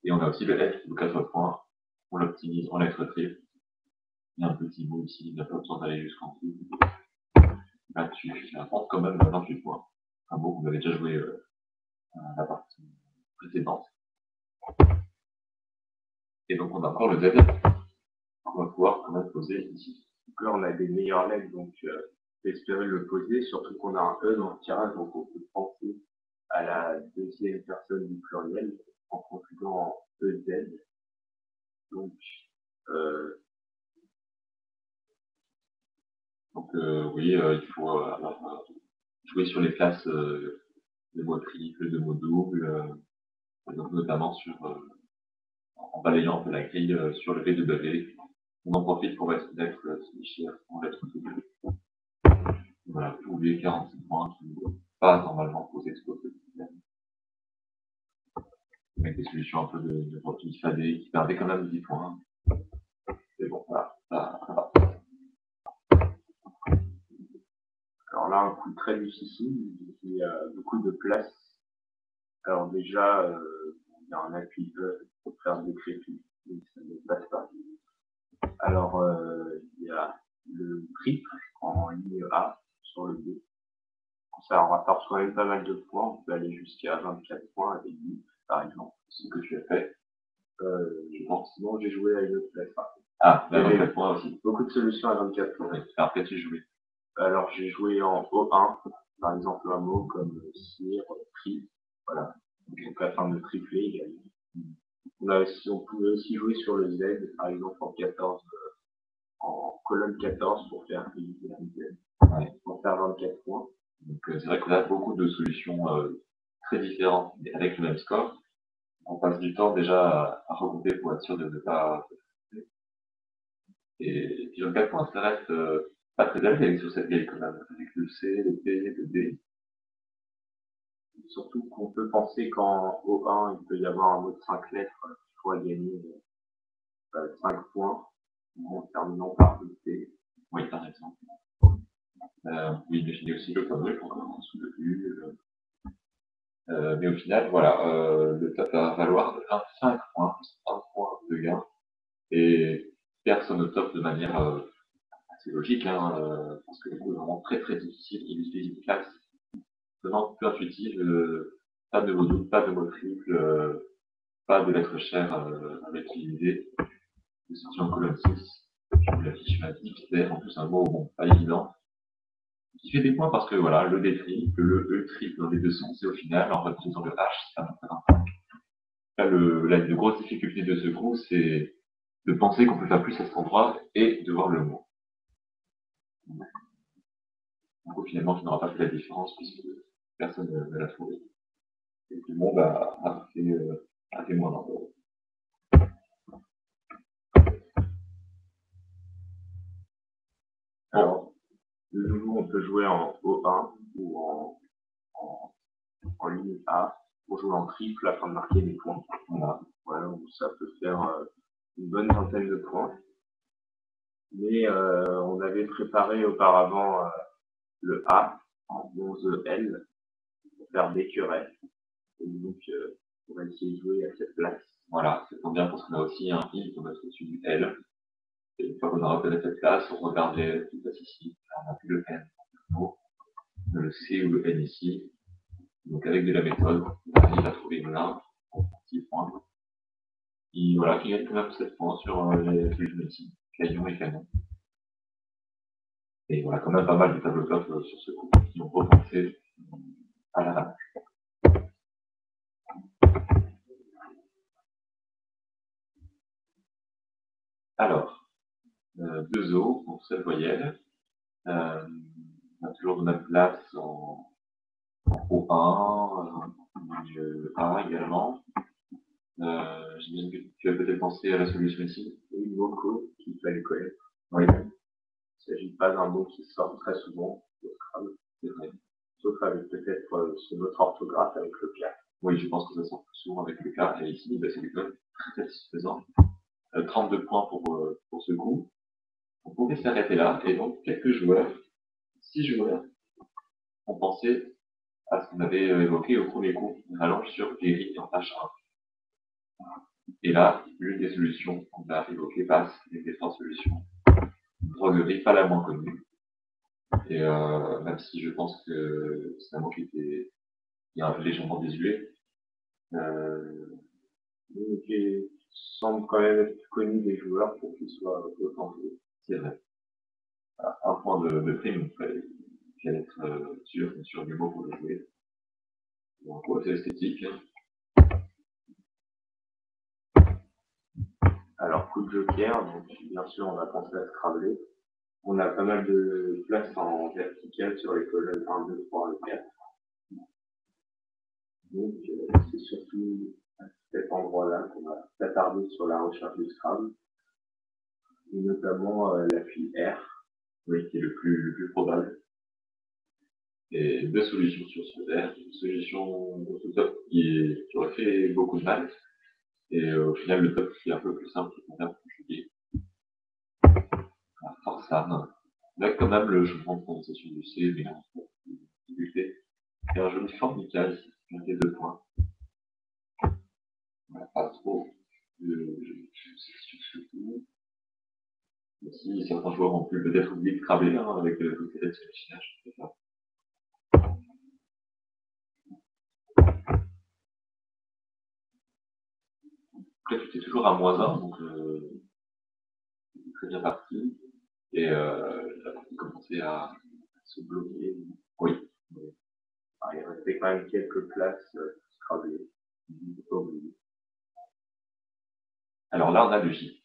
Et on a aussi le F qui vaut 4 points. On l'optimise en lettres triple. Il y a un petit mot ici, il n'a pas besoin d'aller jusqu'en dessous. Là, tu apportes quand même 28 points. Un mot qu'on avait déjà joué à la partie précédente. Et donc, on a encore le Z qu'on va pouvoir quand même poser ici. Donc là, on a des meilleures lettres, donc espérer le poser, surtout qu'on a un E dans le tirage, donc on peut penser à la deuxième personne du pluriel en conjuguant EZ. Donc, oui, il faut jouer sur les classes de mots triples, de mots doubles, donc notamment en balayant un peu la grille sur le V2W. On en profite pour mettre fichier en lettres doubles. Voilà, tous les 46 points qui ne sont pas normalement posés sur le système. Avec des solutions un peu de repli fadé qui perdaient quand même 10 points. Mais bon, voilà, ça va. Alors là, un coup très difficile, il y a beaucoup de place. Alors déjà, il y a un appui E pour faire des crépi, mais ça ne passe pas. Alors, il y a le triple en ligne A sur le B. Ça rapporte quand même pas mal de points. On peut aller jusqu'à 24 points avec 10, par exemple. Ce que tu as fait. Je pense. Sinon, j'ai joué à une autre place. Ah, il y avait 24 points aussi. Beaucoup de solutions à 24 points. Oui. Alors, qu'as-tu joué? Alors, j'ai joué en O1, par exemple, un mot comme cire, tri. Voilà. Donc, afin de tripler également. On pouvait aussi jouer sur le Z, par exemple, en 14, en colonne 14 pour faire diviser un Z. Ouais. Pour faire 24 points. Donc, c'est vrai qu'on a beaucoup de solutions très différentes, mais avec le même score. On passe du temps déjà à regrouper pour être sûr de ne pas. Et puis 24 points, ça reste pas très élevé sur cette grille quand même, avec le C, le P, le D. Surtout qu'on peut penser qu'en O1, il peut y avoir un mot de 5 lettres qui pourrait gagner 5 points en terminant par le T. Oui, par exemple. Oui, imaginez aussi le tableau pour commencer sous le U. Mais au final, voilà, le top va valoir 25 points, 1 point de gain. Et personne au top de manière assez logique, hein, parce que du coup, c'est vraiment très très difficile. Il utilise une classe vraiment peu intuitive, pas de mots doubles, pas de mots triples, pas de lettres chères à utiliser. C'est sorti en colonne 6. Je vous l'affiche à 10 pixels, en plus un mot bon, pas évident. Qui fait des points parce que voilà, le D triple, le E triple dans les deux sens, et au final, en réutilisant le H, ça va faire un point. Là, la grosse difficulté de ce coup, c'est de penser qu'on peut faire plus à cet endroit et de voir le mot. Donc finalement, tu n'auras pas fait la différence puisque personne ne l'a trouvé. Et tout le monde a fait moins d'un euro. Alors, de nouveau, on peut jouer en O1 ou en ligne A pour jouer en triple afin de marquer des points. Voilà, donc ça peut faire une bonne vingtaine de points. Mais on avait préparé auparavant le A en 11L pour faire d'écureuil. Et donc, on va essayer de jouer à cette place. Voilà, ça tombe bien parce qu'on a aussi un I pour mettre au-dessus du L. Et une fois qu'on a repéré cette place, on regarde les places ici. On n'a plus le N. Le C ou le N ici. Donc avec de la méthode, on arrive à trouver une larme pour 6 points. Et voilà, qui gagne quand même 7 points sur les jeux ici, caillon et canon. Et voilà, quand même pas mal de tableaux top sur ce coup qui ont repensé à la rame. Alors, 2 O pour seule voyelle. On a toujours de même place en O1, A également. J'imagine que tu as peut-être pensé à la solution ici. Oui, Moco, qu'il fallait connaître. Oui. Il ne s'agit pas d'un mot qui sort très souvent au Scrabble. C'est vrai. Sauf avec peut-être son autre orthographe avec le K. Oui, je pense que ça sort plus souvent avec le K. Et ici, c'est quand même très satisfaisant. 32 points pour ce coup. On pouvait s'arrêter là. Et donc, quelques joueurs, 6 joueurs, ont pensé à ce qu'on avait évoqué au premier coup, une rallonge sur Guéry en H1. Et là, l'une des solutions qu'on a évoquées passe, l'une des 3 solutions. Une droguerie pas la moins connue. Et même si je pense que c'est un mot qui est un peu légèrement désuet, qui semble quand même être connu des joueurs pour qu'ils soient autant joués. C'est vrai. Voilà, un point de prime, il fallait être sûr du mot pour le jouer. Donc, c'est esthétique. Alors, coup de joker, donc bien sûr, on va penser à Scrabble. On a pas mal de place en vertical sur les colonnes 1, 2, 3 et 4. Donc, c'est surtout à cet endroit-là qu'on va s'attarder sur la recherche du Scrabble, et notamment l'appui R. Oui, qui est le plus probable. Et deux solutions sur ce R. Une solution au top qui aurait fait beaucoup de mal. Et au final, le top qui est un peu plus simple, qui est bien plus compliqué. Force Sam. Avec quand même le changement de prononciation du C, mais en difficulté. Et un joli formical ici, avec les 2 points. Voilà, pas trop surtout. Si certains joueurs ont pu peut-être oublier de Scrabble avec le côté sur les chinages, c'est ça. Après, tu étais toujours à -1, donc c'était très bien parti. Et la partie commençait à se bloquer. Oui. Il restait quand même quelques places Scrabble. Alors là, on a le J.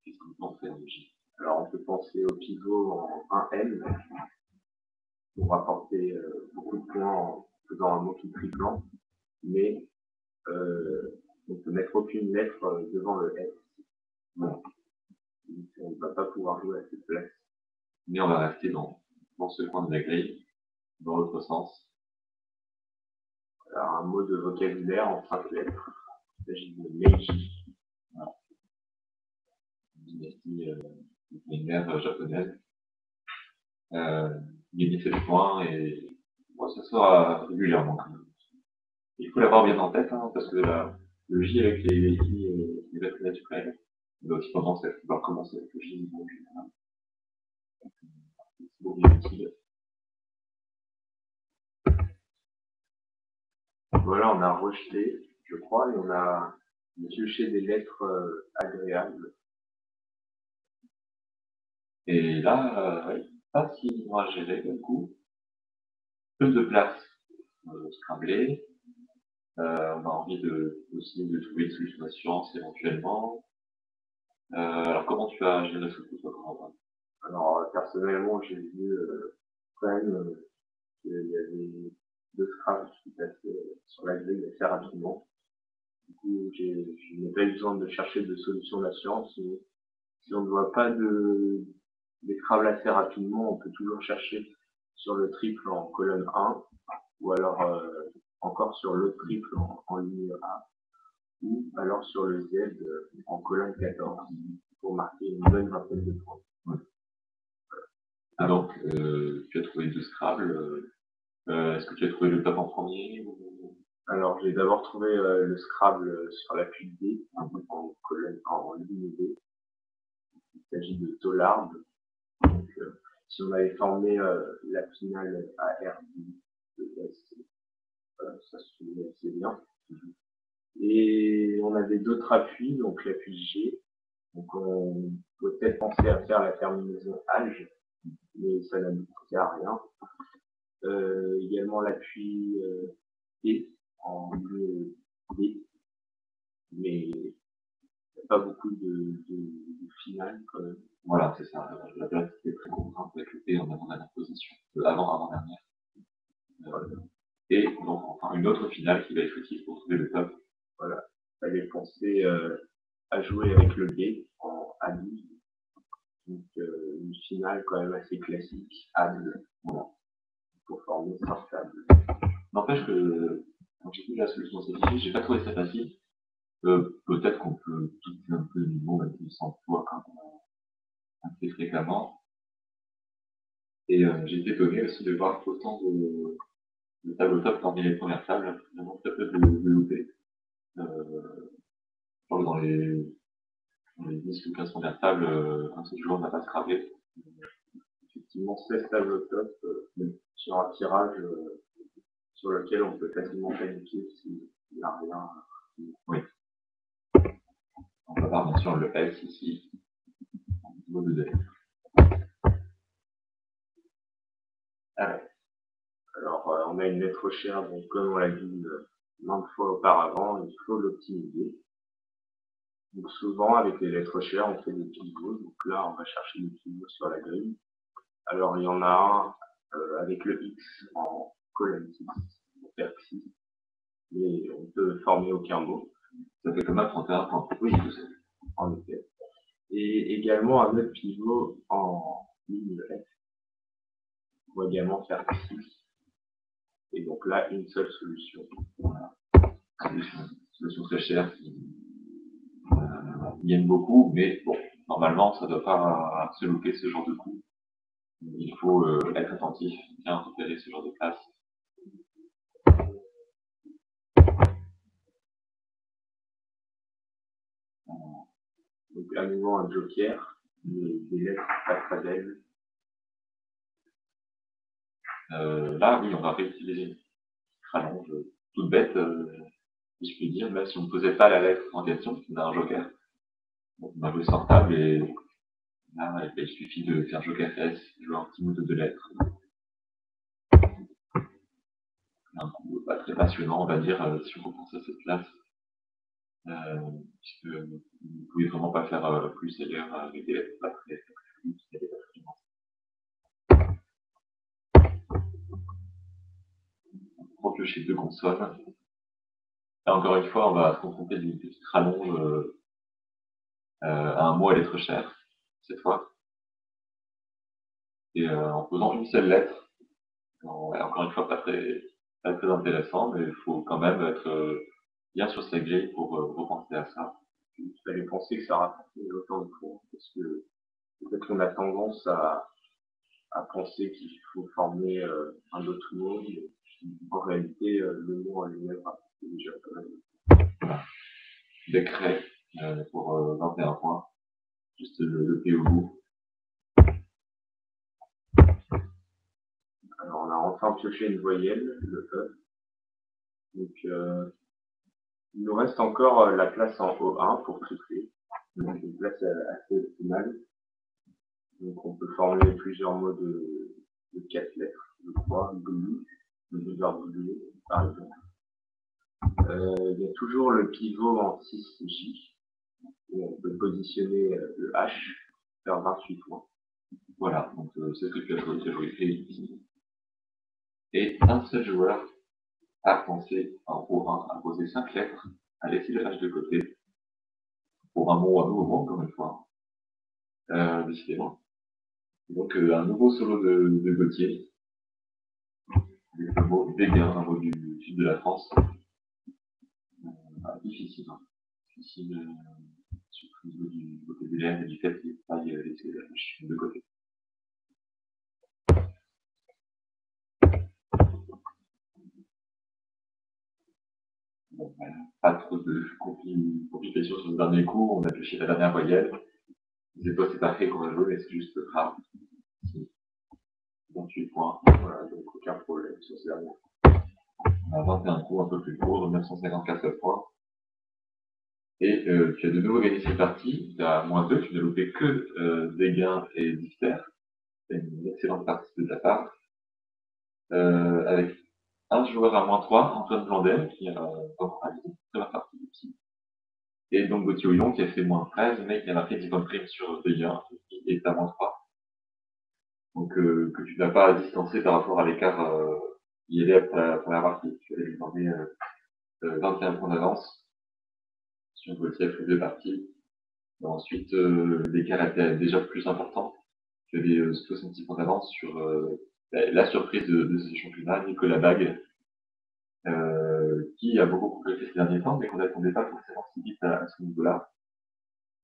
Qu'est-ce qu'on peut en faire, le J? Alors, on peut penser au pivot en 1N pour rapporter beaucoup de points en faisant un mot qui triplant, mais on ne peut mettre aucune lettre devant le S. Bon. On ne va pas pouvoir jouer à cette place. Mais on va rester dans ce coin de la grille, dans l'autre sens. Alors, un mot de vocabulaire en 5 lettres. Il s'agit de Meiji. Voilà. Une dynastie, une mère japonaise. Gagner 7 points et moi, ça sera régulièrement. Il faut l'avoir bien en tête, parce que le J avec les I et les lettres naturelles, il doit aussi pouvoir commencer avec le J. C'est beaucoup bien utile. Voilà, on a rejeté, je crois, et on a pioché des lettres agréables. Et là, pas si dur à gérer, du coup. Peu de place Scrabble. On a envie aussi de trouver une solution d'assurance éventuellement. Alors, comment tu as géré ce coup, toi, Corentin? Alors, personnellement, j'ai vu quand même qu'il y avait 2 Scrabble qui passaient sur la grille assez rapidement. Du coup, je n'ai pas eu besoin de chercher de solution d'assurance, mais si on ne voit pas des Scrabble assez rapidement, on peut toujours chercher sur le triple en colonne 1, ou alors encore sur le triple en ligne A, ou alors sur le Z en colonne 14, pour marquer une bonne vingtaine de points. Ouais. Ah, donc, tu as trouvé 2 Scrabble. Est-ce que tu as trouvé le top en premier ou... Alors, j'ai d'abord trouvé le Scrabble sur l'appui D, en colonne, en ligne D. Il s'agit de Tollard. Donc, si on avait formé la finale AR de S, ça se faisait assez bien. Et on avait d'autres appuis, donc l'appui G. Donc, on peut peut-être penser à faire la terminaison âge, mais ça n'aboutit à rien. Également l'appui D en ligne D, mais il n'y a pas beaucoup de finales quand même. Voilà, c'est ça. La place était très contrainte avec le P en avant-dernière position. Avant-dernière. Et donc, enfin, une autre finale qui va être utile pour trouver le top. Voilà. Il fallait penser à jouer avec le B en A12. Donc, une finale quand même assez classique, A2. Voilà. Pour former 5 tables. N'empêche que, quand j'ai vu la solution simplifiée, j'ai pas trouvé ça facile. Peut-être qu'on peut quitter un peu le niveau avec le sans-poids quand on fait fréquemment. Et j'ai été étonné aussi de voir autant de tables top parmi les premières tables. Vraiment très peu de loupés. Je crois que dans les 10 ou 15 premières tables, un seul joueur n'a pas scrappé. Effectivement, 16 tables au top sur un tirage sur lequel on peut facilement planifier s'il n'y a rien. Oui. On va voir bien sûr le S ici, au niveau de 2. Alors, on a une lettre chère, donc comme on l'a dit maintes fois auparavant, il faut l'optimiser. Donc souvent, avec les lettres chères, on fait des pivots. Donc là, on va chercher des pivots sur la grille. Alors, il y en a un avec le X en colonne 6, pour faire 6, mais on peut former aucun mot. Ça fait comme un 31 points. Oui, je sais. En effet. Et également un autre pivot en ligne F. On va également faire 6. Et donc là, une seule solution. Voilà. Solution très chère qui viennent beaucoup, mais bon, normalement, ça ne doit pas se louper ce genre de coup. Il faut être attentif, bien repérer ce genre de place. Donc à nouveau un joker, des lettres pas très belles. Là, oui, on va réutiliser une rallonge toute bête, si je puis dire, même si on ne posait pas la lettre en question, on a un joker. Donc, on a joué sans table et là, il suffit de faire joker S, jouer un petit mot de deux lettres. Un coup pas très passionnant, on va dire, si on repense à cette classe. Puisque vous ne pouvez vraiment pas faire plus ailleurs avec des lettres pas très fluides, qui n'avaient pas trop piocher deux consonnes. Et encore une fois, on va se contenter d'une petite rallonge à un mot à lettre chère, cette fois. Et en posant une seule lettre, encore une fois, pas très intéressant, mais il faut quand même être bien sur sa grille pour repenser à ça. Il fallait penser que ça rapportait autant de points, parce que peut-être qu'on a tendance à penser qu'il faut former un autre mot, mais en réalité, le mot en lui-même rapporte déjà quand même. Voilà. Décret pour 21 points, juste le P au bout. Alors on a enfin pioché une voyelle, le E. Donc il nous reste encore la place en O1 pour tripler. Donc une place assez optimale. Donc on peut former plusieurs mots de 4 lettres, je crois, blue, le verbe bleu, par exemple. Il y a toujours le pivot en 6J, où on peut positionner le H vers 28 points. Voilà, donc c'est ce que tu as joué ici. Et un seul joueur a pensé en O1 à poser 5 lettres, à laisser le H de côté, pour un mot à nouveau mot, encore une fois, décidément. Donc un nouveau solo de Gauthier, avec le mot Béguin, un mot du sud de la France. Difficile, hein. Difficile, surtout au niveau du vocabulaire et du fait qu'il faille laisser le H de côté. Bon, voilà. Pas trop de complications sur le dernier coup, on a pioché la dernière voyelle. C'est pas c'est parfait qu'on va jouer, mais c'est juste rare. 28 points. Voilà, donc aucun problème sur ces derniers. On a 21 coups un peu plus court, 954 points. Et tu as de nouveau gagné cette partie. Tu as -2, tu n'as loupé que des gains et diphthères. C'est une excellente partie de ta part. Avec un joueur à -3, Antoine Blandel, qui a réalisé une très bonne partie aussi. Et donc Gauthier Houillon qui a fait -13, mais qui a marqué 10 points de prime sur des gains, qui est à -3. Donc que tu n'as pas distancé par rapport à l'écart qui est à la première partie. Tu avais lui demander 21 points d'avance sur Gauthier après deux parties. Et ensuite, l'écart était déjà plus important. Tu avais 66 points d'avance sur la surprise de ce championnat, Nicolas Bague, qui a beaucoup progressé ces derniers temps, mais qu'on n'attendait pas forcément si vite à ce niveau-là.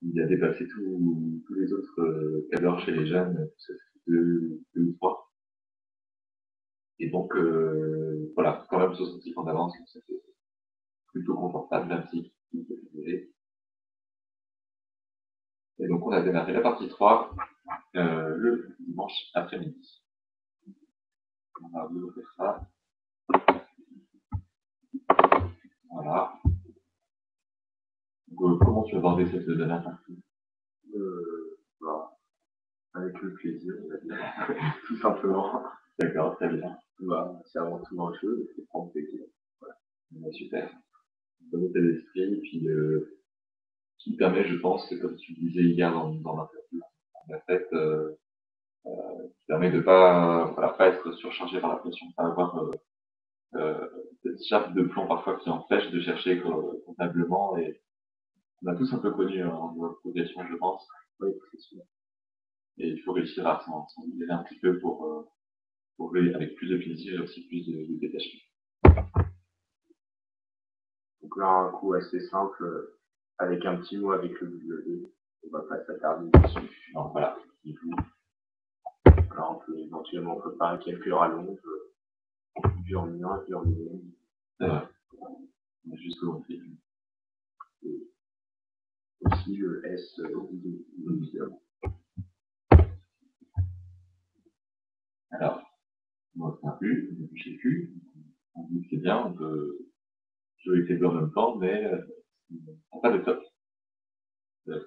Il a dépassé tous les autres cadres chez les jeunes, deux ou trois. Et donc, voilà, quand même 66 points d'avance, donc c'était plutôt confortable, même si il peut évoluer. Et donc, on a démarré la partie 3 le dimanche après-midi. On va vous offrir ça. Voilà. Donc, comment tu as abordé cette dernière partie? Voilà. Avec le plaisir, on va dire. Tout simplement. D'accord, très bien. Bah, c'est avant tout un jeu, il faut prendre plaisir. Voilà. Super. Bon état d'esprit, et puis qui permet, je pense, comme tu le disais hier dans l'interview qu'on a faite, qui permet de pas être surchargé par la pression, pas avoir cette chape de plomb parfois qui empêche de chercher comptablement. Et on a tous un peu connu en progression, je pense. Oui, c'est sûr. Et il faut réussir à s'en libérer un petit peu pour jouer avec plus de plaisir et aussi plus de détachement. Donc là, un coup assez simple, avec un petit mot avec le W, on va pas s'attarder dessus. Alors voilà. Alors on peut éventuellement préparer quelques rallonges, du en mien, du en mien. C'est vrai. On a juste volonté. Et aussi le S évidemment. Alors, on va faire plus, on ne touche plus. On dit que c'est bien, on peut jouer avec les deux en même temps, mais on n'a pas de top.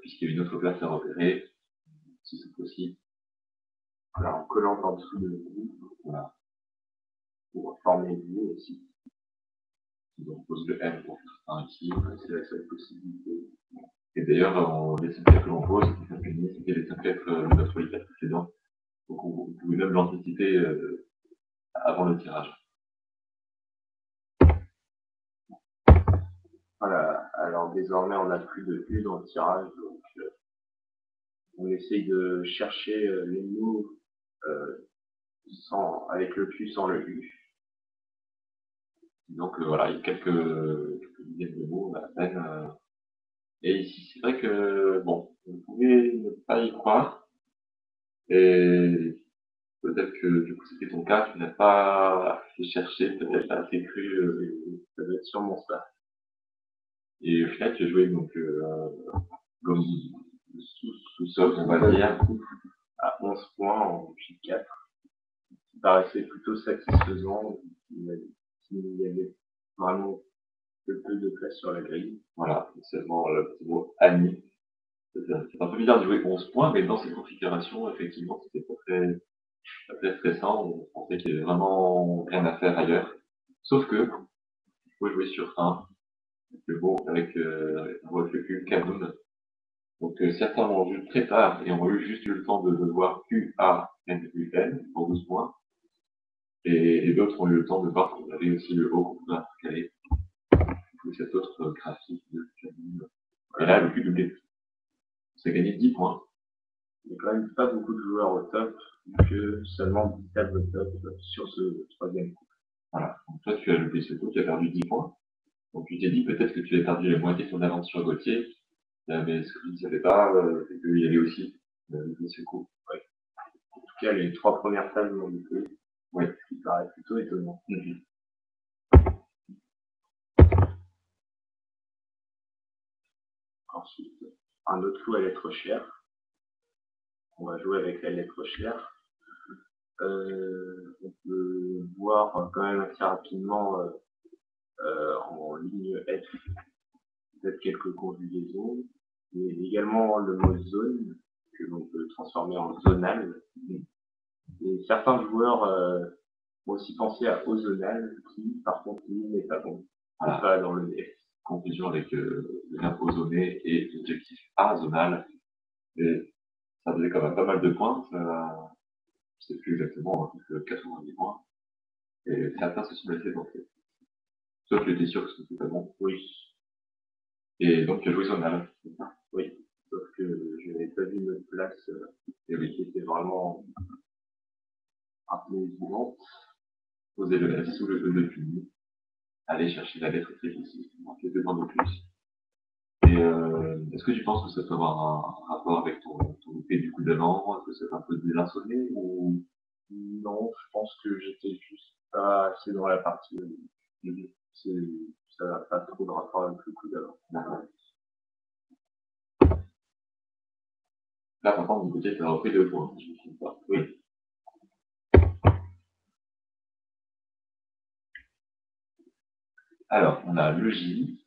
Puisqu'il y a une autre place à repérer, si c'est possible. Alors en collant en dessous de vous, Voilà. pour former le vue aussi. Donc on pose le M pour faire un ici. C'est la seule possibilité. Et d'ailleurs, les 5 que l'on pose, c'était les 5 lettres de notre polycate précédent. Donc vous pouvez même l'anticiper avant le tirage. Voilà, alors désormais on n'a plus de U dans le tirage, donc on essaye de chercher les mots avec le Q sans le U. Donc voilà, il y a quelques dizaines de mots à peine. Et ici, c'est vrai que, bon, vous pouvez ne pas y croire. Et peut-être que du coup c'était ton cas, tu n'as pas assez cherché, peut-être pas assez cru, Ça doit être sûrement ça. et au final tu as joué donc comme sous-sol, on va dire. À 11 points en J4, qui paraissait plutôt satisfaisant, il y avait vraiment peu de place sur la grille. Voilà, seulement le petit mot Annie. C'est un peu bizarre de jouer 11 points, mais dans ces configurations, effectivement, c'était pas très stressant. On pensait qu'il y avait vraiment rien à faire ailleurs. Sauf que, il faut jouer sur 1, le beau avec le Q, Kanoun. Donc certains ont vu très tard et ont juste eu le temps de voir Q-A-N-U-N pour 12 points. Et d'autres ont eu le temps de voir qu'on avait aussi le haut qu'on pouvait intercaler. Ou cet autre graphique de Kanoun. Et là, le Q doublé. Ça a gagné 10 points. Il n'y a quand même pas beaucoup de joueurs au top, vu que seulement 10 tables au top sur ce troisième coup. Voilà. Donc toi, tu as loupé ce coup, tu as perdu 10 points. Donc tu t'es dit peut-être que tu avais perdu la moitié de ton avance sur Gauthier, mais ce que tu ne savais pas, c'est qu'il y avait aussi loupé ce coup. Ouais. En tout cas, les 3 premières tables m'ont loupé. Oui. Ce qui paraît plutôt étonnant. Ensuite, un autre coup à lettre chère. On va jouer avec la lettre chère. On peut voir quand même assez rapidement en ligne F peut-être quelques conjugaisons, mais également le mot zone que l'on peut transformer en zonal. Et certains joueurs ont aussi pensé à ozonal qui par contre lui n'est pas bon. Voilà. Pas dans le F. Confusion avec le verbe ozonné et l'objectif azonal. Et ça faisait quand même pas mal de points. Je ne sais plus exactement, plus que 90 points. Et certains se sont laissés tenter. Sauf que j'étais sûr que c'était pas bon. Oui. Et donc tu as joué zonal. Oui. Sauf que je n'avais pas vu notre place Et oui. qui était vraiment un peu évidente. Poser le F sous le E de puni. Aller chercher la lettre très difficile. Manquer 2 points de plus. Et est-ce que tu penses que ça peut avoir un rapport avec ton loupé du coup d'avant? Est-ce que c'est un peu désinsolé ou... Non, je pense que j'étais juste pas assez dans la partie. Ça n'a pas trop de rapport avec le coup d'avant. Là, par contre, du côté, tu as repris 2 points, je ne me trompe pas. Oui. Alors, on a le J,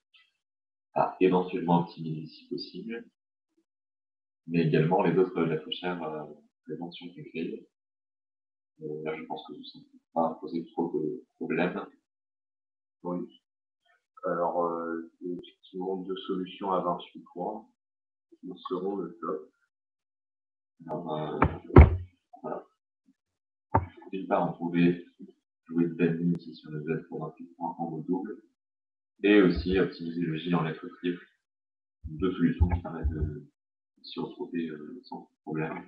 à éventuellement optimiser si possible, mais également les autres lettres chères présentes sur tes grille. Là, je pense que ça ne peut pas poser trop de problèmes. Oui. Alors, effectivement, deux solutions à 28 points qui seront le top. Alors, voilà. D'une part, on pouvait jouer de Danny ici sur le Z pour 28 points en au double, et aussi optimiser le J en lettres triples. Deux solutions qui permettent de s'y retrouver sans problème.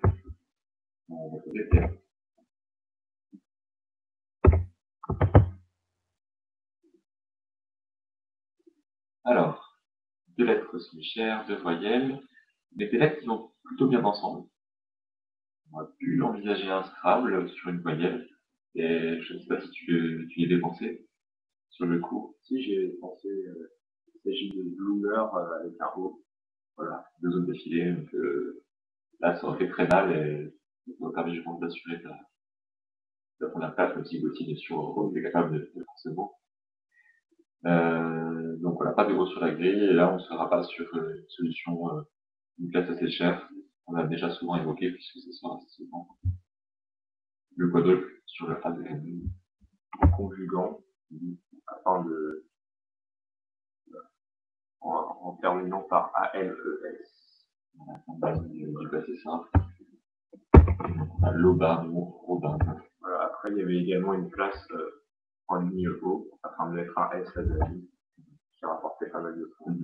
On va tester. Alors, deux lettres semi-chères, deux voyelles, mais des lettres qui vont plutôt bien ensemble. On a pu envisager un Scrabble sur une voyelle, et je ne sais pas si tu y avais pensé sur le coup. Si j'ai pensé, il s'agit de Bloomer avec un O. Voilà, deux zones d'affilée, donc là ça aurait fait très mal et ça aurait permis, je pense, d'assurer ta première place, même si Gauthier, bien sûr, est capable de faire forcément. Donc voilà, pas de gros sur la grille, et là on ne sera pas sur une solution, une place assez chère. On l'a déjà souvent évoqué, puisque c'est ça, c'est souvent le quadruple sur le A de Camille. Conjuguant, afin de, en terminant par A-L-E-S. Voilà, du passé simple. L'Aubin, Robin. Voilà, après, il y avait également une place en ligne O, afin de mettre un S à de la ligne, qui rapportait pas mal de points.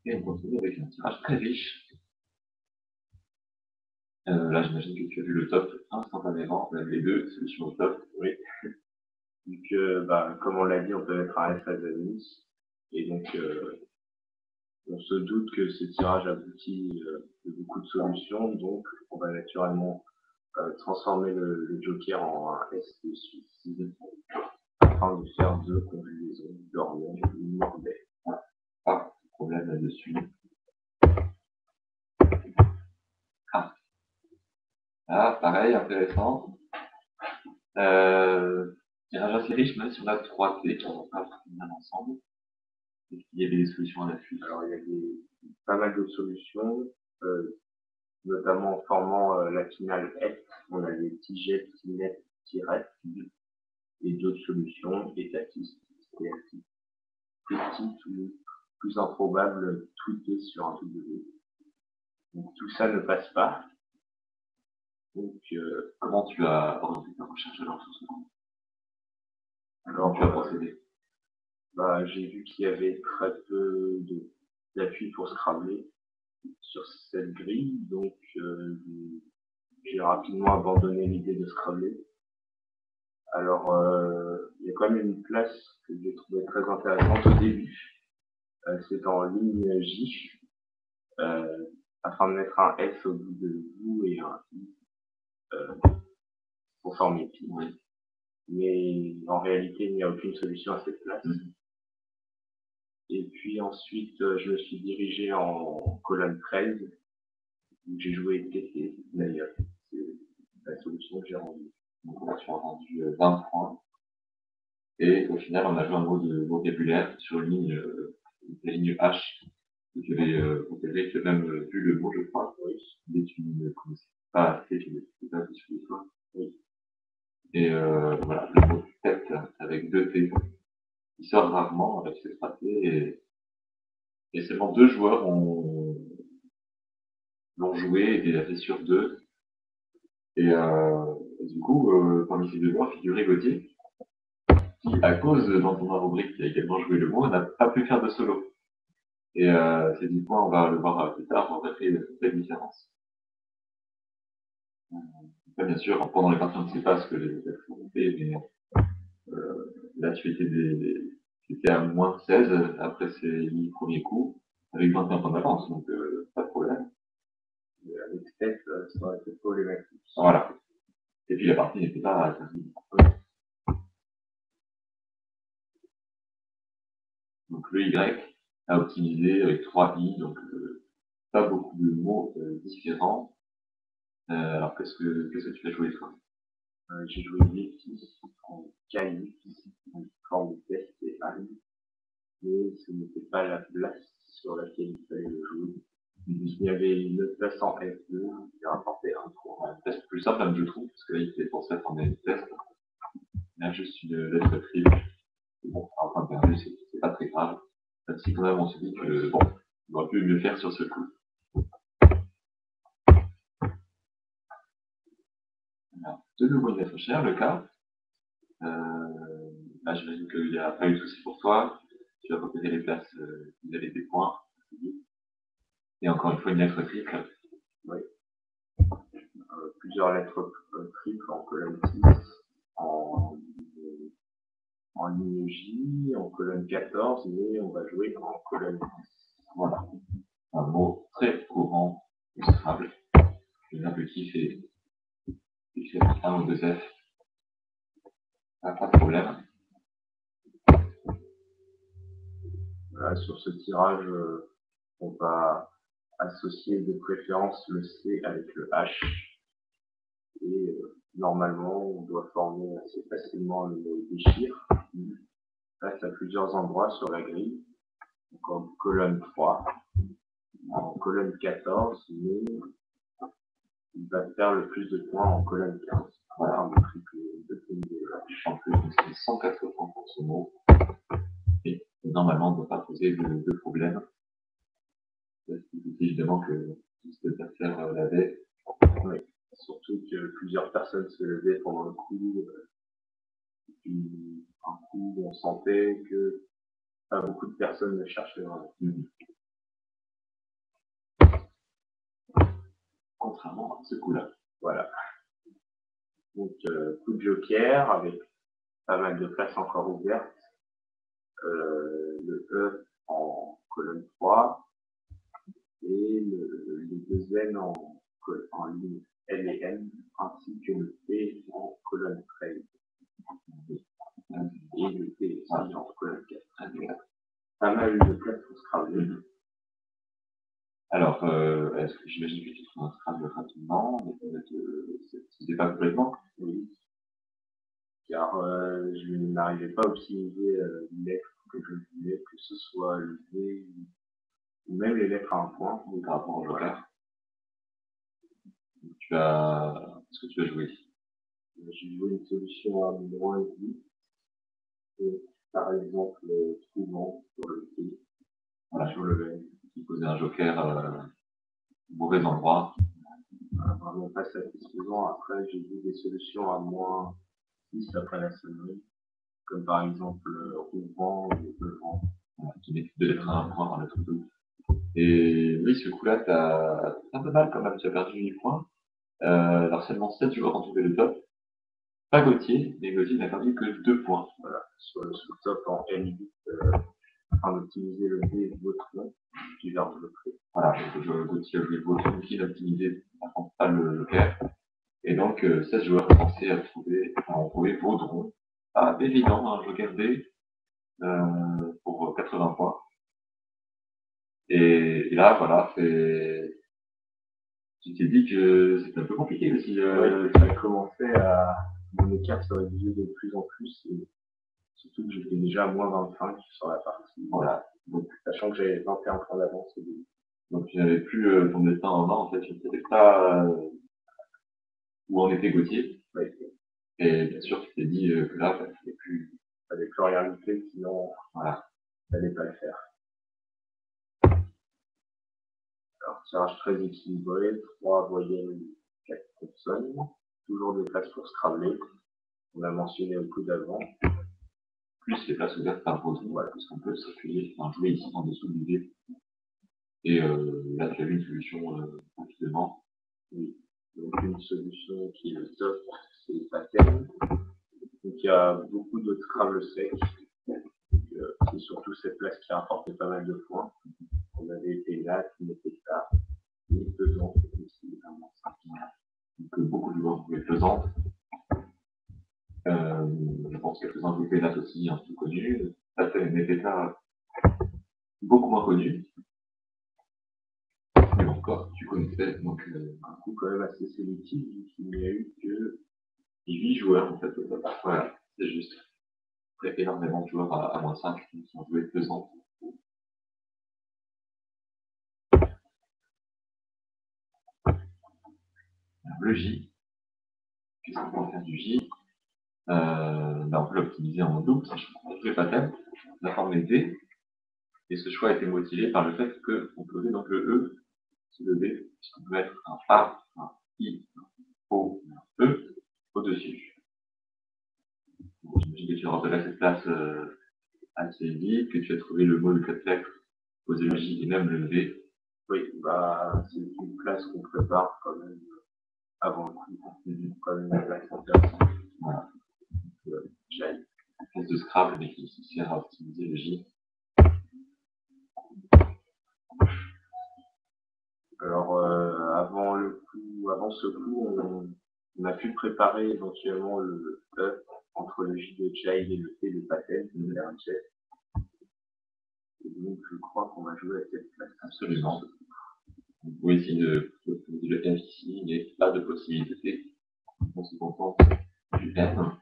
Et on continue avec un tirage très riche. Là, j'imagine que tu as vu le top instantanément, les deux solutions au top. Oui. Donc, comme on l'a dit, on peut mettre un S à de la ligne. Et donc, on se doute que ce tirage aboutit de beaucoup de solutions, donc on va naturellement transformer le joker en un S de suicide afin de faire deux conjugaisons d'Orion et Mordet. Pas de problème là-dessus. Ah, pareil, intéressant. Tirage assez riche, même si on a 3 T qui vont pas bien ensemble. Est-ce qu'il y avait des solutions à l'affût? Alors, il y a pas mal d'autres solutions, notamment en formant la finale F, on a les petits jets, petits nets, petits rets, et d'autres solutions étatistes, petites ou plus improbables, tweetées sur un W. Donc tout ça ne passe pas. Donc, comment tu as orienté ta recherche alors sur ce point? Alors, tu as procédé? J'ai vu qu'il y avait très peu d'appui pour Scrabbler sur cette grille, donc j'ai rapidement abandonné l'idée de Scrabbler. Alors, il y a quand même une place que j'ai trouvée très intéressante au début. C'est en ligne J, afin de mettre un S au bout de vous et un I pour former pi. Oui. Mais en réalité, il n'y a aucune solution à cette place. Et puis ensuite, je me suis dirigé en colonne 13, où j'ai joué TT, d'ailleurs. C'est la solution que j'ai rendue. Donc on a rendu 20 points. Et au final, on a joué un mot de vocabulaire sur la ligne H. Tu avais repéré, tu as même vu le mot, je crois. Oui. Mais tu ne connaissais pas assez, tu n'étais pas assez sur l'histoire. Oui. Et voilà, le mot tête avec 2 T. Il sort rarement avec cette stratégie et seulement 2 joueurs l'ont joué et il a fait sur 2. Et du coup, parmi ces 2 joueurs, figurait Gauthier, qui, à cause dans ton rubrique qui a également joué le mot, n'a pas pu faire de solo. Et ces 10 points, on va le voir plus tard, on va faire une belle différence. Bien sûr, pendant les parties, on ne sait pas ce que les autres ont fait, mais là, tu étais à moins 16 après ces 10 premiers coups, avec 21 points d'avance, donc pas de problème. Avec tête, ça aurait été problématique. Voilà. Et puis la partie n'était pas terminée. Donc le Y a optimisé avec 3 I, donc pas beaucoup de mots différents. Alors qu'est-ce que tu as joué toi? J'ai joué Yeti en KI, en forme de test et AI, mais ce n'était pas la place sur laquelle il fallait le jouer. Il y avait une place en F2 qui rapportait un 3. Un test plus simple, même je trouve, parce que là il était pensé à former des tests. a juste une lettre triple. Bon, en point perdu, c'est pas très grave. Même si quand même on se dit que bon, on aurait pu mieux faire sur ce coup. Alors, de nouveau une lettre chère, le cas. Là, j'imagine qu'il n'y a pas eu de souci pour toi. Tu vas repérer les places où il y avait des points. Et encore une fois, une lettre triple. Oui. Plusieurs lettres triples en colonne 6, en ligne J, en colonne 14, mais on va jouer en colonne 10. Voilà. Un mot très courant du Scrabble. Le qui fait 1 ou 2 F. Pas de problème. Voilà, sur ce tirage, on va associer de préférence le C avec le H. Et normalement, on doit former assez facilement le mot déchire. Là, à plusieurs endroits sur la grille. Donc en colonne 3, en colonne 14, mais il va faire le plus de points en colonne 15. Voilà, un triple de H. En plus, c'est 104 points pour ce mot. Et normalement, on ne doit pas poser de problème. C'est évidemment que tout l'adversaire l'avait. Oui. Surtout que plusieurs personnes se levaient pendant le coup. Un coup, on sentait que pas beaucoup de personnes ne cherchaient vraiment. Contrairement à ce coup-là. Voilà. Donc, coup de joker avec pas mal de places encore ouvertes. Le E en colonne 3 et les deux N en ligne L et M, ainsi que le P en colonne 13. Et le T aussi en colonne 4. Pas mal de places pour Scrabble. Alors, est-ce que j'imagine que tu trouves un Scrabble rapidement, mais c'était pas complètement? Oui. Car je n'arrivais pas à optimiser les lettres que je voulais, que ce soit le V ou même les lettres à un point, par rapport au joker. Est-ce que tu as joué? J'ai joué une solution à moins 10, et par exemple trouvant sur le T, voilà, sur le V, qui posait un joker au mauvais endroit. Vraiment pas satisfaisant. Après, j'ai vu des solutions à moins 10 après la sonnerie, comme par exemple rouvant ou devant. Voilà, qui met deux lettres à un point dans lettre 2. Et oui, ce coup-là, t'as un peu mal quand même, tu as perdu 8 points. Alors seulement 7 joueurs ont trouvé le top. Pas Gauthier, mais Gauthier n'a perdu que 2 points. Voilà, sur le top en N8, en optimiser le D et le votre nom, qui vient de le prix. Voilà, Gauthier a joué le votre nom qui l'a optimisé, par contre pas le joker. Et donc 16 joueurs français ont trouvé Vaudron. Pas évident, un joker D pour 80 points. Et là, voilà, tu t'es dit que c'était un peu compliqué aussi. Oui, ça a commencé à. Mon écart se réduisait de plus en plus, et surtout que j'étais déjà à moins 25 sur la partie. Voilà. Donc, sachant que j'avais 21 points d'avance. Donc tu n'avais plus ton destin en main, en fait, tu ne savais pas où en était Gauthier. Oui. Et bien sûr, tu t'es dit que là, il fallait plus rien lutter, sinon voilà. ça n'allait pas le faire. Alors, tirage très équilibré, 3 voyelles, 4 consonnes, toujours des places pour Scrabble. On a mentionné au coup d'avant. Plus les places ouvertes par Vaudron, voilà, parce qu'on peut s'appuyer, jouer ici en dessous du dé. Et là, tu as vu une solution rapidement. Oui. Donc une solution qui est le top, c'est Pattern. Donc il y a beaucoup de Scrabble sec. C'est surtout cette place qui a apporté pas mal de points. On avait été là, qui n'était pas, ni pesant, aussi vraiment simple. Donc beaucoup de joueurs jouaient pesante. Je pense que quelques-uns jouaient Pénate aussi, un peu connu. Pattern n'était pas beaucoup moins connu. Mais encore, tu connaissais, donc un coup quand même assez sélectif, il n'y a eu que 8 joueurs en fait. Voilà, c'est juste. Très énormément de joueurs à moins 5 qui ont joué pesant. Alors, le J, qu'est-ce qu'on peut faire du J? ben, on peut l'optimiser en double, sachant qu'on trouve les patterns, la forme est D, et ce choix a été motivé par le fait qu'on peut donc le E, c'est le D, puisqu'on peut mettre un A, un I, un O, un E au-dessus. J'imagine que tu rentres là cette place assez vite, que tu as trouvé le mot de 4 lettres, posé le J et même le V. Oui, bah, c'est une place qu'on prépare quand même avant le coup. Quand même une place intéressante. Voilà. J. Une place de Scrabble, mais qui sert à optimiser le J. Alors, avant ce coup, on a pu préparer éventuellement le E entre le J de Jai et le T de Patel, de RJ. Et donc, je crois qu'on va jouer à cette place. Absolument. Vous pouvez essayer de poser le F ici, mais pas de possibilité. On se contente du M.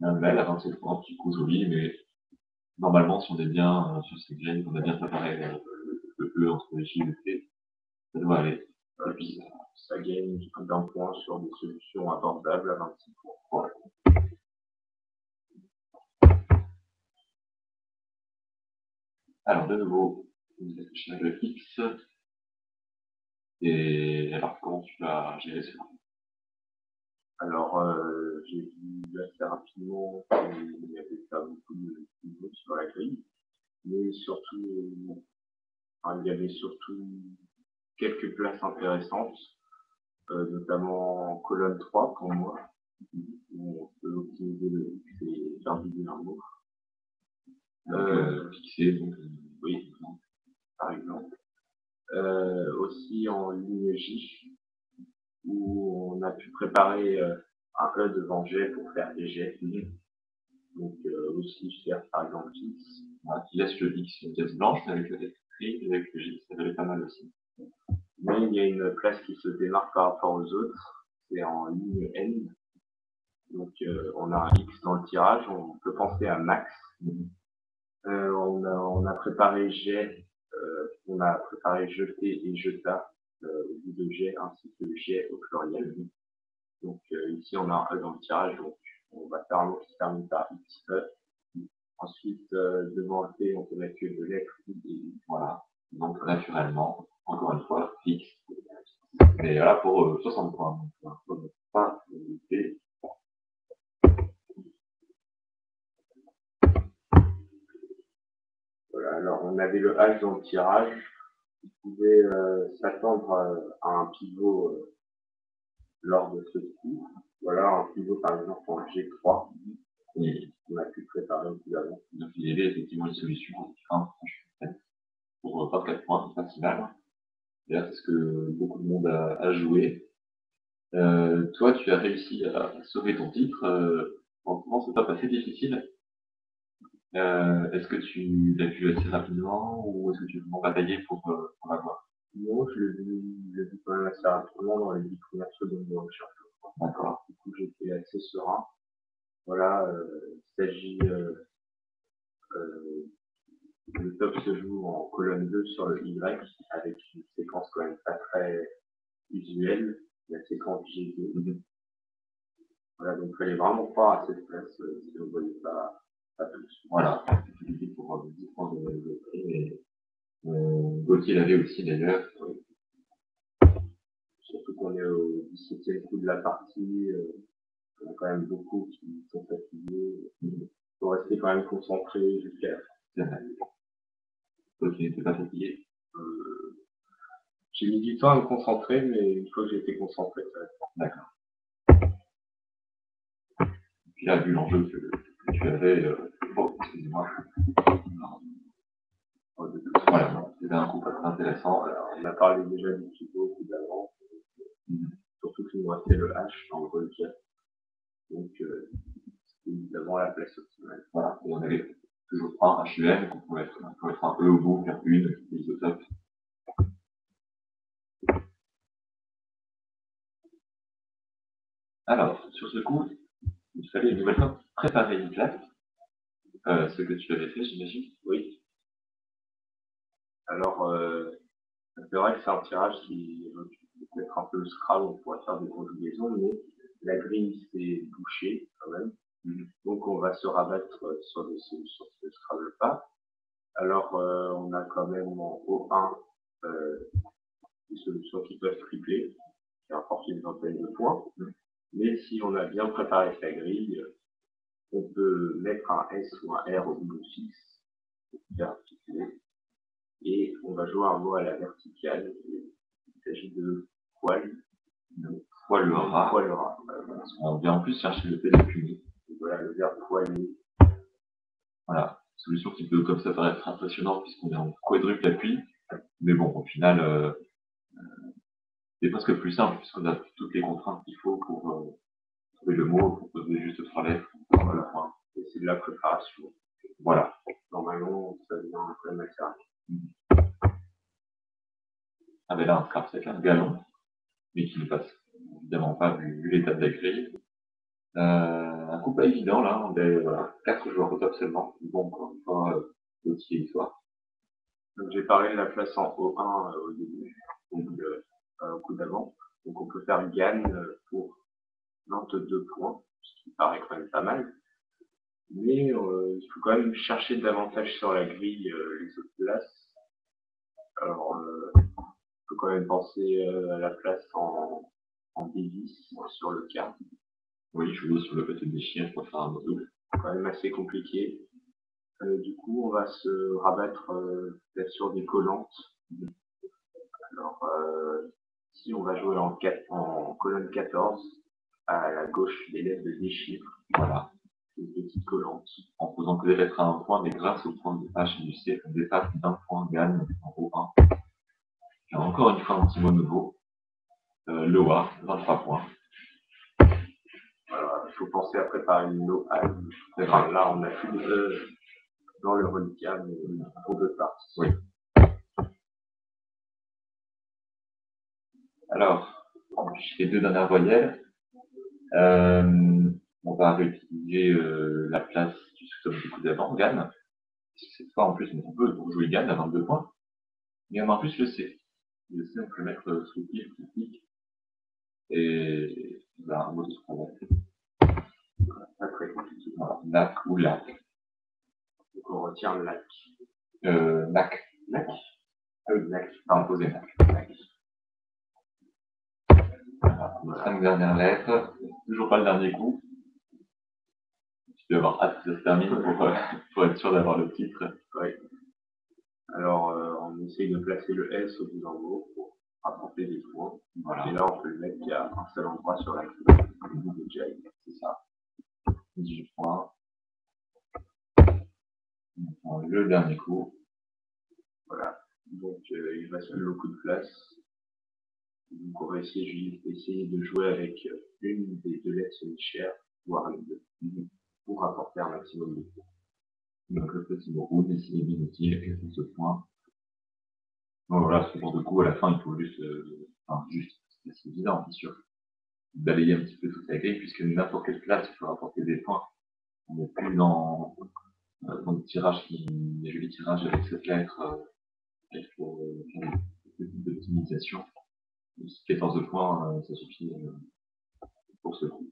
Un L avant de se prendre un petit coup joli, mais normalement, si on est bien sur ces grilles, qu'on a bien préparé le E entre le J et le T, ça doit aller. Et puis, ça gagne d'un point sur des solutions abordables à 26 points. voilà. Alors, de nouveau, vous affichez le X. Et alors, comment tu vas gérer ça? Alors, j'ai vu assez rapidement qu'il n'y avait pas beaucoup de niveaux sur la grille, mais surtout, il y avait surtout quelques places intéressantes, notamment en colonne 3 pour moi, où on peut optimiser le X et faire vider un mot. Fixé, donc, oui, par exemple. Aussi en ligne J, où on a pu préparer un E devant G pour faire des jets. Donc aussi faire par exemple X. Voilà, qui laisse le X une case blanche, mais avec le écrit, et avec le J, ça valait pas mal aussi. Mais il y a une place qui se démarque par rapport aux autres, c'est en ligne N. Donc on a un X dans le tirage, on peut penser à Max. On a préparé Jet, on a préparé jeté et jeta au bout de Jet ainsi que Jet au pluriel. Donc ici on a un E dans le tirage, donc on va faire un mot qui se termine par X, E. Ensuite, devant le T, on peut mettre une lettre I. Voilà. Donc naturellement, encore une fois, X. Et voilà pour 60 points. Donc, on ne peut pas éviter. Voilà, alors on avait le H dans le tirage. On pouvait s'attendre à un pivot lors de ce coup. Voilà, un pivot par exemple en G3. Et on a pu préparer tout d'avant. donc il y avait effectivement une solution pour 24 points maximal. D'ailleurs, c'est ce que beaucoup de monde a joué. Toi, tu as réussi à sauver ton titre. Franchement, c'est pas assez difficile. Est-ce que tu l'as vu assez rapidement ou est-ce que tu veux vraiment batailler pour l'avoir? Non, je l'ai vu quand même assez rapidement dans les 10 premières secondes de recherche. D'accord. Du coup, j'étais assez serein. Voilà, il s'agit le top se joue en colonne 2 sur le Y avec une séquence quand même pas très usuelle, la séquence G2. Voilà, donc il fallait vraiment croire à cette place si on ne voyait pas tous. Voilà, c'est difficile pour 10 points de prix, mais Gauthier l'avait aussi d'ailleurs. Oui. Surtout qu'on est au 17e coup de la partie, on a quand même beaucoup qui sont fatigués. Il faut rester quand même concentré jusqu'à la fin. C'est vrai. Toi, tu n'étais pas fatigué. J'ai mis du temps à me concentrer, mais une fois que j'étais concentré, ça va. D'accord. Puis là, vu l'enjeu que tu avais, bon, excusez-moi. Voilà, c'était un coup pas très intéressant. Voilà, on a parlé déjà du pivot coup d'avant. Surtout qu'il nous restait le H dans le requête. Donc, c'était évidemment la place optimale. Voilà, et on avait toujours un HUM, qu'on pouvait être un E au bout, faire une isotope. Alors, sur ce coup, il fallait une nouvelle fois préparer une classe, ce que tu avais fait, j'imagine. Oui. Alors, c'est vrai que c'est un tirage qui évoque peut-être un peu le Scrabble, on pourrait faire des conjugaisons, mais la grille s'est bouchée quand même. Donc on va se rabattre sur des solutions qui ne Scrabble pas. Alors on a quand même en O1 des solutions qui peuvent tripler, qui rapportent une vingtaine de points. Mais si on a bien préparé sa grille, on peut mettre un S ou un R au bout de fixe pour faire articuler. Et on va jouer un mot à la verticale. Il s'agit de poil. Poilera. Poilera. On vient en plus chercher le P de punir. Voilà, le verbe poiler. Voilà, solution qui peut comme ça paraître impressionnante puisqu'on est en quadruple appui. Mais bon, au final, c'est presque plus simple puisqu'on a toutes les contraintes qu'il faut pour trouver le mot, pour poser juste 3 lettres. Voilà. Et c'est de la préparation. Voilà. Normalement, ça devient quand même assez rapide. Ah ben là, on scrape avec un galon, mais qui ne passe évidemment pas vu l'état de la grille. Un coup pas évident là, on est voilà, 4 joueurs au top seulement. Bon, encore une fois, dossier histoire. Donc j'ai parlé de la place en O1 au début, donc au coup d'avant. Donc on peut faire gagne pour 22 points, ce qui paraît quand même pas mal. Mais il faut quand même chercher davantage sur la grille les autres places. Alors il faut quand même penser à la place en D10 sur le quart. Oui, jouer sur le côté des chiens pour faire un mot double. Quand même assez compliqué. Du coup, on va se rabattre peut-être sur des collantes. Alors, si on va jouer en colonne 14, à la gauche des lettres de déchiffre, voilà, une petite collante. En posant que les lettres à un point, mais grâce au point de H et du C, on dépasse d'un point, gagne en gros 1. Et encore une fois, un petit mot nouveau. Loa, 23 points. Voilà, il faut penser à préparer une Noal. Enfin, là, on a plus de E dans le reliquat, mais pour deux parties. Oui. Alors, les deux dernières voyelles, on va réutiliser la place du sous-somme du coup d'avant, Gann. Cette fois, en plus, on peut jouer Gann à 22 points. Mais on a en plus le C. Le C, on peut le mettre sous le clic. Et là, un mot de travail. Pas très compliqué. Voilà, lac ou lac. Donc on retient le lac. Lac. Lac Lac. Pas imposé, lac. Voilà, les 5 dernières lettres. Toujours pas le dernier coup. Tu dois avoir hâte que ça se termine pour être sûr d'avoir le titre. Oui. Alors, on essaye de placer le S au bout d'un mot pour rapporter des points. Voilà. Et là, on peut le mettre qu'il y a un seul endroit sur la grille. C'est ça. 18 points. Le dernier coup. Voilà. Donc, il reste plus beaucoup de place. Donc, on va essayer de jouer avec une des deux lettres semi-chères, voire les deux, pour rapporter un maximum de points. Donc, le petit mot roux, dessiner bien utile, et ce point. Bon, voilà, ce genre de coup, à la fin, il faut juste, c'est évident, bien sûr, balayer un petit peu toute la grille, puisque n'importe quelle place, il faut rapporter des points. On n'est plus dans des tirages des jolis tirages avec cette lettre, avec des petites optimisations. 14 points, ça suffit pour ce coup.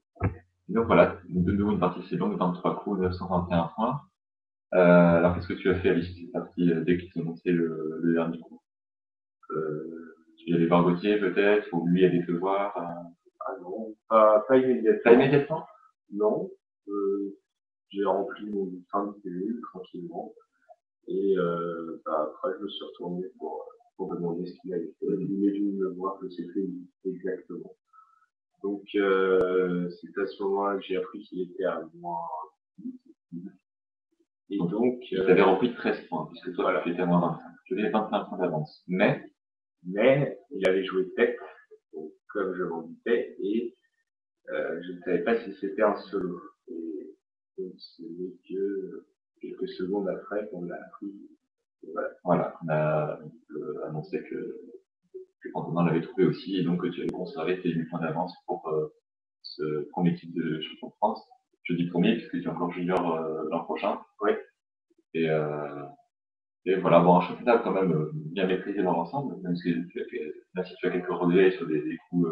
Et donc voilà, de nouveau une partie assez longue, 23 coups, 921 points. Alors qu'est-ce que tu as fait à l'issue de cette partie dès qu'il t'est montré le dernier coup? Tu es allé voir Gauthier peut-être, ou lui allait te voir? Ah non, pas immédiatement. Pas immédiatement? Non. J'ai rempli mon bulletin de PU tranquillement. Et après, je me suis retourné pour demander ce qu'il avait fait. Il est venu me voir, je sais plus exactement. Donc, c'est à ce moment-là que j'ai appris qu'il était à moins 10. Et donc, tu avais rempli 13 points, puisque toi, voilà, tu étais à moins 25. Tu avais 25 points d'avance. Mais il avait joué tête, donc, comme je m'en doutais, et je ne savais pas si c'était un solo. Et donc, ce n'est que quelques secondes après qu'on l'a appris. Voilà, on a annoncé que Quentin l'avait trouvé aussi, et donc tu avais conservé tes 8 points d'avance pour ce premier titre de champion de France. Je dis premier, puisque tu es encore junior l'an prochain. Oui. Et voilà, bon, un championnat quand même bien maîtrisé dans l'ensemble, même si tu as quelques regrets sur des coups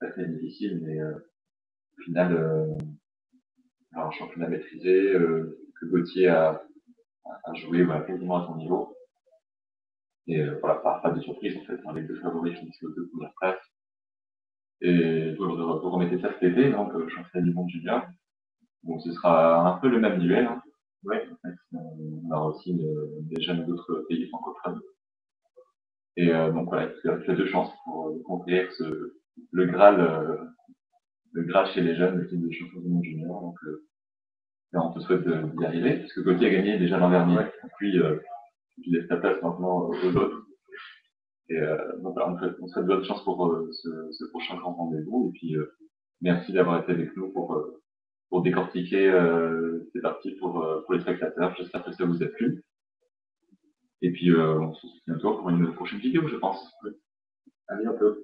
assez difficiles, mais au final, un championnat maîtrisé, que Gauthier a joué voilà, quasiment à son niveau. Et voilà, pas de surprise en fait, hein, les deux favoris finissent aux deux premières places. Et vous remettez ça cet été, donc championnat du monde junior. Donc ce sera un peu le même duel. Hein. Ouais, en fait, on aura aussi des jeunes d'autres pays francophones. Et donc voilà, tu as deux chances pour conquérir le Graal chez les jeunes, l'équipe de champion du monde junior. Donc on te souhaite d'y arriver, parce que Gauthier a gagné déjà l'an dernier. Ouais. Puis il laisse ta place maintenant aux autres. Et donc voilà, on souhaite bonne chance pour ce prochain grand rendez-vous. Et puis merci d'avoir été avec nous pour décortiquer ces parties pour les spectateurs. J'espère que ça vous a plu. Et puis on se retrouve bientôt pour une prochaine vidéo, je pense. À bientôt.